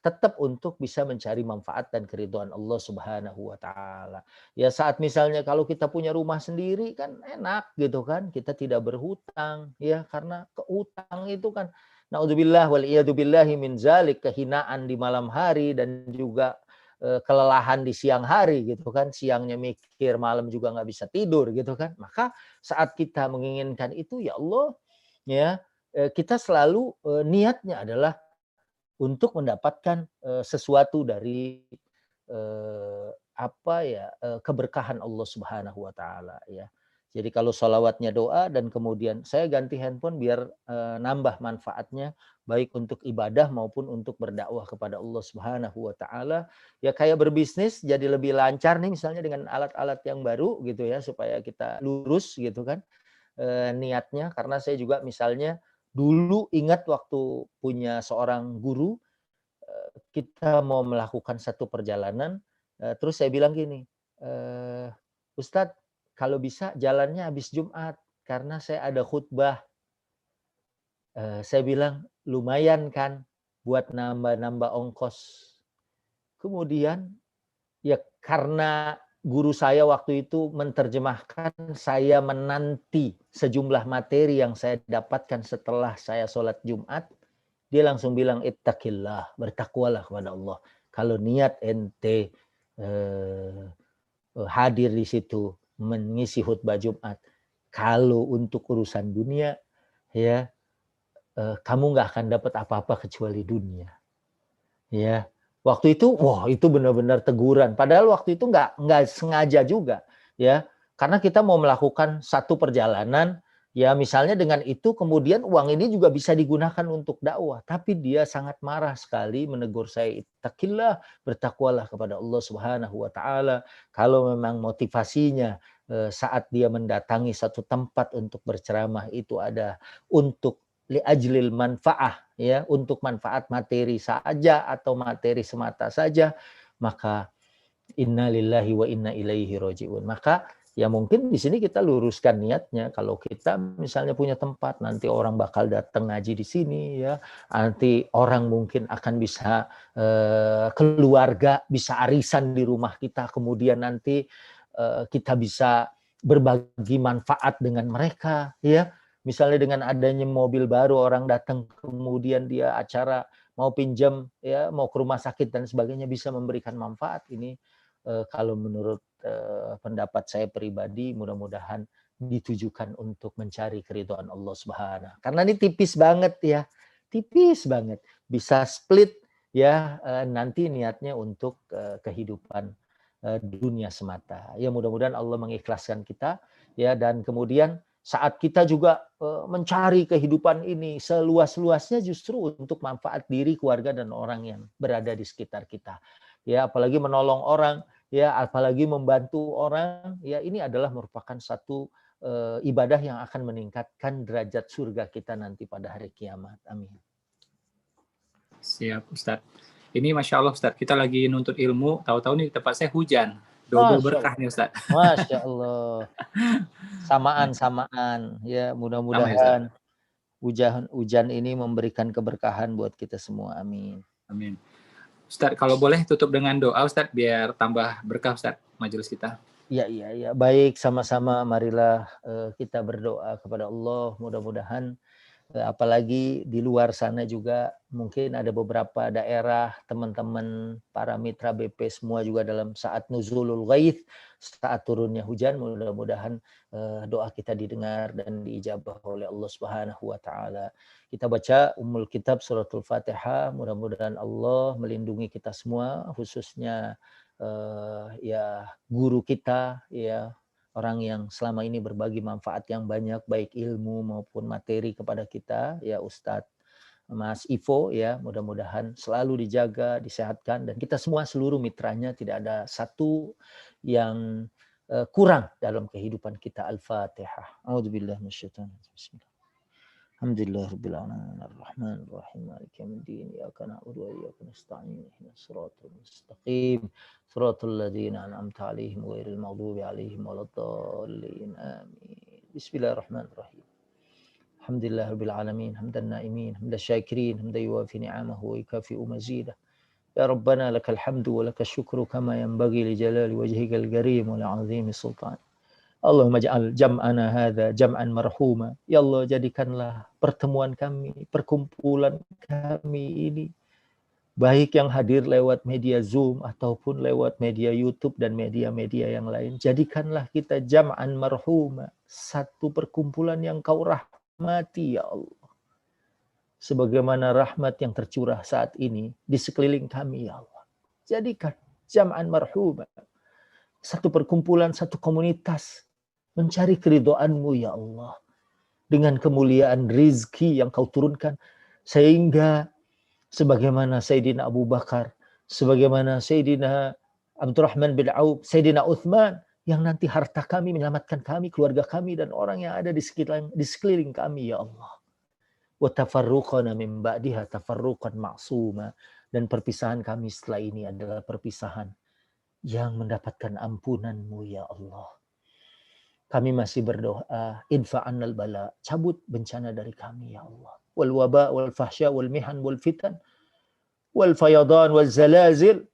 tetap untuk bisa mencari manfaat dan keridhaan Allah Subhanahu wa taala. Ya saat misalnya kalau kita punya rumah sendiri kan enak gitu kan, kita tidak berhutang ya karena keutang itu kan naudzubillah wal iyadzubillahi min zalik, kehinaan di malam hari dan juga kelelahan di siang hari gitu kan, siangnya mikir, malam juga nggak bisa tidur gitu kan. Maka saat kita menginginkan itu ya Allah ya kita selalu niatnya adalah untuk mendapatkan sesuatu dari keberkahan Allah Subhanahu wa taala ya. Jadi kalau sholawatnya doa dan kemudian saya ganti handphone biar nambah manfaatnya baik untuk ibadah maupun untuk berdakwah kepada Allah Subhanahu wa taala. Ya kayak berbisnis jadi lebih lancar nih misalnya dengan alat-alat yang baru gitu ya supaya kita lurus gitu kan niatnya karena saya juga misalnya dulu ingat waktu punya seorang guru kita mau melakukan satu perjalanan, terus saya bilang gini, Ustadz kalau bisa jalannya habis Jumat, karena saya ada khutbah. Saya bilang, lumayan kan buat nambah-nambah ongkos. Kemudian, ya karena guru saya waktu itu menerjemahkan, saya menanti sejumlah materi yang saya dapatkan setelah saya sholat Jumat, dia langsung bilang ittaqillah, bertakwalah kepada Allah. Kalau niat ente hadir di situ mengisi khutbah Jumat, kalau untuk urusan dunia ya kamu nggak akan dapat apa-apa kecuali dunia. Ya, waktu itu, wah itu benar-benar teguran. Padahal waktu itu nggak sengaja juga, ya. Karena kita mau melakukan satu perjalanan, ya misalnya dengan itu kemudian uang ini juga bisa digunakan untuk dakwah. Tapi dia sangat marah sekali menegur saya, ittaqillah, bertakwalah kepada Allah Subhanahu wa taala. Kalau memang motivasinya saat dia mendatangi satu tempat untuk berceramah itu ada untuk liajlil manfaah ya untuk manfaat materi saja atau materi semata saja maka innalillahi wa inna ilaihi rajiun. Maka ya mungkin di sini kita luruskan niatnya kalau kita misalnya punya tempat nanti orang bakal datang ngaji di sini ya nanti orang mungkin akan bisa keluarga bisa arisan di rumah kita kemudian nanti kita bisa berbagi manfaat dengan mereka ya. Misalnya dengan adanya mobil baru orang datang kemudian dia acara mau pinjam ya mau ke rumah sakit dan sebagainya bisa memberikan manfaat ini kalau menurut pendapat saya pribadi mudah-mudahan ditujukan untuk mencari keridhaan Allah Subhanahu. Karena ini tipis banget ya. Tipis banget. Bisa split ya nanti niatnya untuk kehidupan dunia semata. Ya mudah-mudahan Allah mengikhlaskan kita ya dan kemudian saat kita juga mencari kehidupan ini seluas-luasnya justru untuk manfaat diri, keluarga dan orang yang berada di sekitar kita. Ya, apalagi menolong orang, ya, apalagi membantu orang, ya ini adalah merupakan satu ibadah yang akan meningkatkan derajat surga kita nanti pada hari kiamat. Amin. Siap, Ustadz. Ini Masya Allah, Ustadz. Kita lagi nuntut ilmu, tahu-tahu nih tempat saya hujan. Double berkah nih, Ustadz. Masya Allah. Samaan. Ya, mudah-mudahan hujan ini memberikan keberkahan buat kita semua. Amin. Amin. Ustadz, kalau boleh tutup dengan doa, Ustadz, biar tambah berkah, Ustadz, majelis kita. Ya. Baik, sama-sama marilah kita berdoa kepada Allah. Mudah-mudahan apalagi di luar sana juga mungkin ada beberapa daerah, teman-teman para mitra BP semua juga dalam saat nuzulul ghaith, saat turunnya hujan, mudah-mudahan doa kita didengar dan diijabah oleh Allah Subhanahu wa taala. Kita baca Ummul Kitab suratul Fatihah, mudah-mudahan Allah melindungi kita semua, khususnya ya guru kita, ya orang yang selama ini berbagi manfaat yang banyak, baik ilmu maupun materi kepada kita, ya Ustadz Mas Ivo, ya mudah-mudahan selalu dijaga, disehatkan, dan kita semua seluruh mitranya tidak ada satu yang kurang dalam kehidupan kita. Al-Fatihah. A'udzubillahi minasyaitonir rajim. Bismillah. Alhamdulillahirabbil alamin arrahmanir rahim maliki yaumiddin iyyaka na'budu wa iyyaka nasta'in ihdinas siratal mustaqim siratal ladzina an'amta 'alaihim ghairil maghdubi 'alaihim waladdallin amin. Bismillahirrahmanirrahim. Alhamdulillahirabbil alamin hamdan na'imin hamdan syakirin hamdan yuwafi ni'amahu wa yukafi'u mazidah. Ya Rabbana lakal hamdu wa lakal syukru kama yanbaghi li jalali wajhikal karim wa li 'azimi sultan. Allahumma ja'al jam'ana hadza jam'an marhuma. Ya Allah, jadikanlah pertemuan kami, perkumpulan kami ini, baik yang hadir lewat media Zoom ataupun lewat media YouTube dan media-media yang lain. Jadikanlah kita jam'an marhuma, satu perkumpulan yang kau rahmati, ya Allah. Sebagaimana rahmat yang tercurah saat ini di sekeliling kami, ya Allah. Jadikan jam'an marhuma, satu perkumpulan, satu komunitas, mencari keridhaan-Mu, ya Allah. Dengan kemuliaan rizki yang kau turunkan. Sehingga sebagaimana Sayyidina Abu Bakar, sebagaimana Sayyidina Abdurrahman bin Auf, Sayyidina Uthman, yang nanti harta kami menyelamatkan kami, keluarga kami, dan orang yang ada di sekeliling kami, ya Allah. Wa tafarruqana min ba'diha tafarruqan ma'suma. Dan perpisahan kami setelah ini adalah perpisahan yang mendapatkan ampunan-Mu, ya Allah. Kami masih berdoa, idfa'annal bala, cabut bencana dari kami, ya Allah. Wal waba, wal fahsya, wal mihan, wal fitan, wal fayadan, wal zalazil.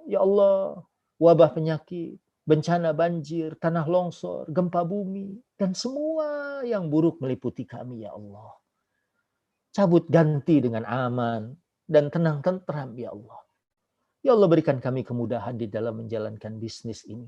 Ya Allah, wabah penyakit, bencana banjir, tanah longsor, gempa bumi, dan semua yang buruk meliputi kami, ya Allah. Cabut ganti dengan aman dan tenang tentram, ya Allah. Ya Allah, berikan kami kemudahan di dalam menjalankan bisnis ini.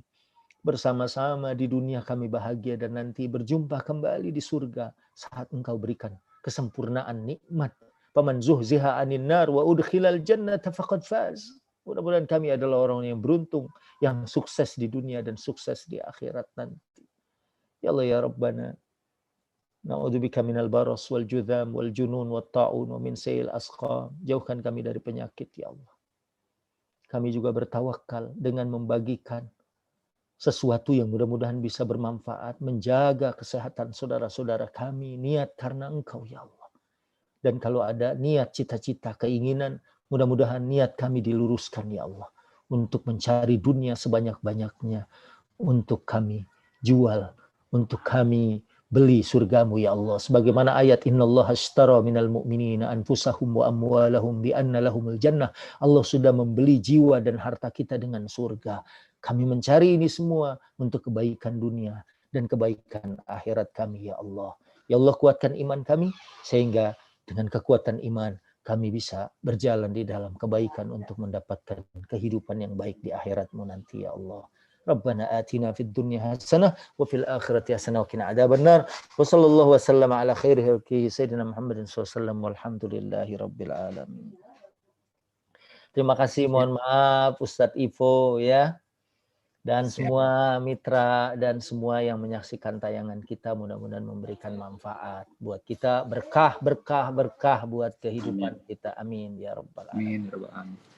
Bersama-sama di dunia kami bahagia dan nanti berjumpa kembali di surga saat Engkau berikan kesempurnaan nikmat. Faman zuhziha 'anil nar wa udkhilal jannata faqad faz. Mudah-mudahan kami adalah orang yang beruntung, yang sukses di dunia dan sukses di akhirat nanti. Ya Allah ya Rabbana, na'udzubika minal baras wal judham wal junun wat ta'un wa min sayil asqam. Jauhkan kami dari penyakit, ya Allah. Kami juga bertawakal dengan membagikan sesuatu yang mudah-mudahan bisa bermanfaat, menjaga kesehatan saudara-saudara kami, niat karena Engkau, ya Allah. Dan kalau ada niat, cita-cita, keinginan, mudah-mudahan niat kami diluruskan, ya Allah. Untuk mencari dunia sebanyak-banyaknya, untuk kami jual, untuk kami beli surgamu, ya Allah. Sebagaimana ayat, innallaha ashtara minal mu'minina anfusahum wa amwalahum bi anna lahumul jannah. Allah sudah membeli jiwa dan harta kita dengan surga. Kami mencari ini semua untuk kebaikan dunia dan kebaikan akhirat kami, ya Allah. Ya Allah, kuatkan iman kami sehingga dengan kekuatan iman kami bisa berjalan di dalam kebaikan untuk mendapatkan kehidupan yang baik di akhirat-Mu nanti, ya Allah. Rabbana atina fid dunya hasanah wa fil akhirati hasanah wa qina adzabannar. Wa sallallahu wasallam ala khairi khalqihi sayyidina Muhammadin sallallahu alaihi wasallam walhamdulillahi rabbil alamin. Terima kasih, mohon maaf Ustadz Ivo, ya. Dan semua mitra dan semua yang menyaksikan tayangan kita, mudah-mudahan memberikan manfaat buat kita, berkah buat kehidupan kita. Amin ya rabbal alamin. Amin.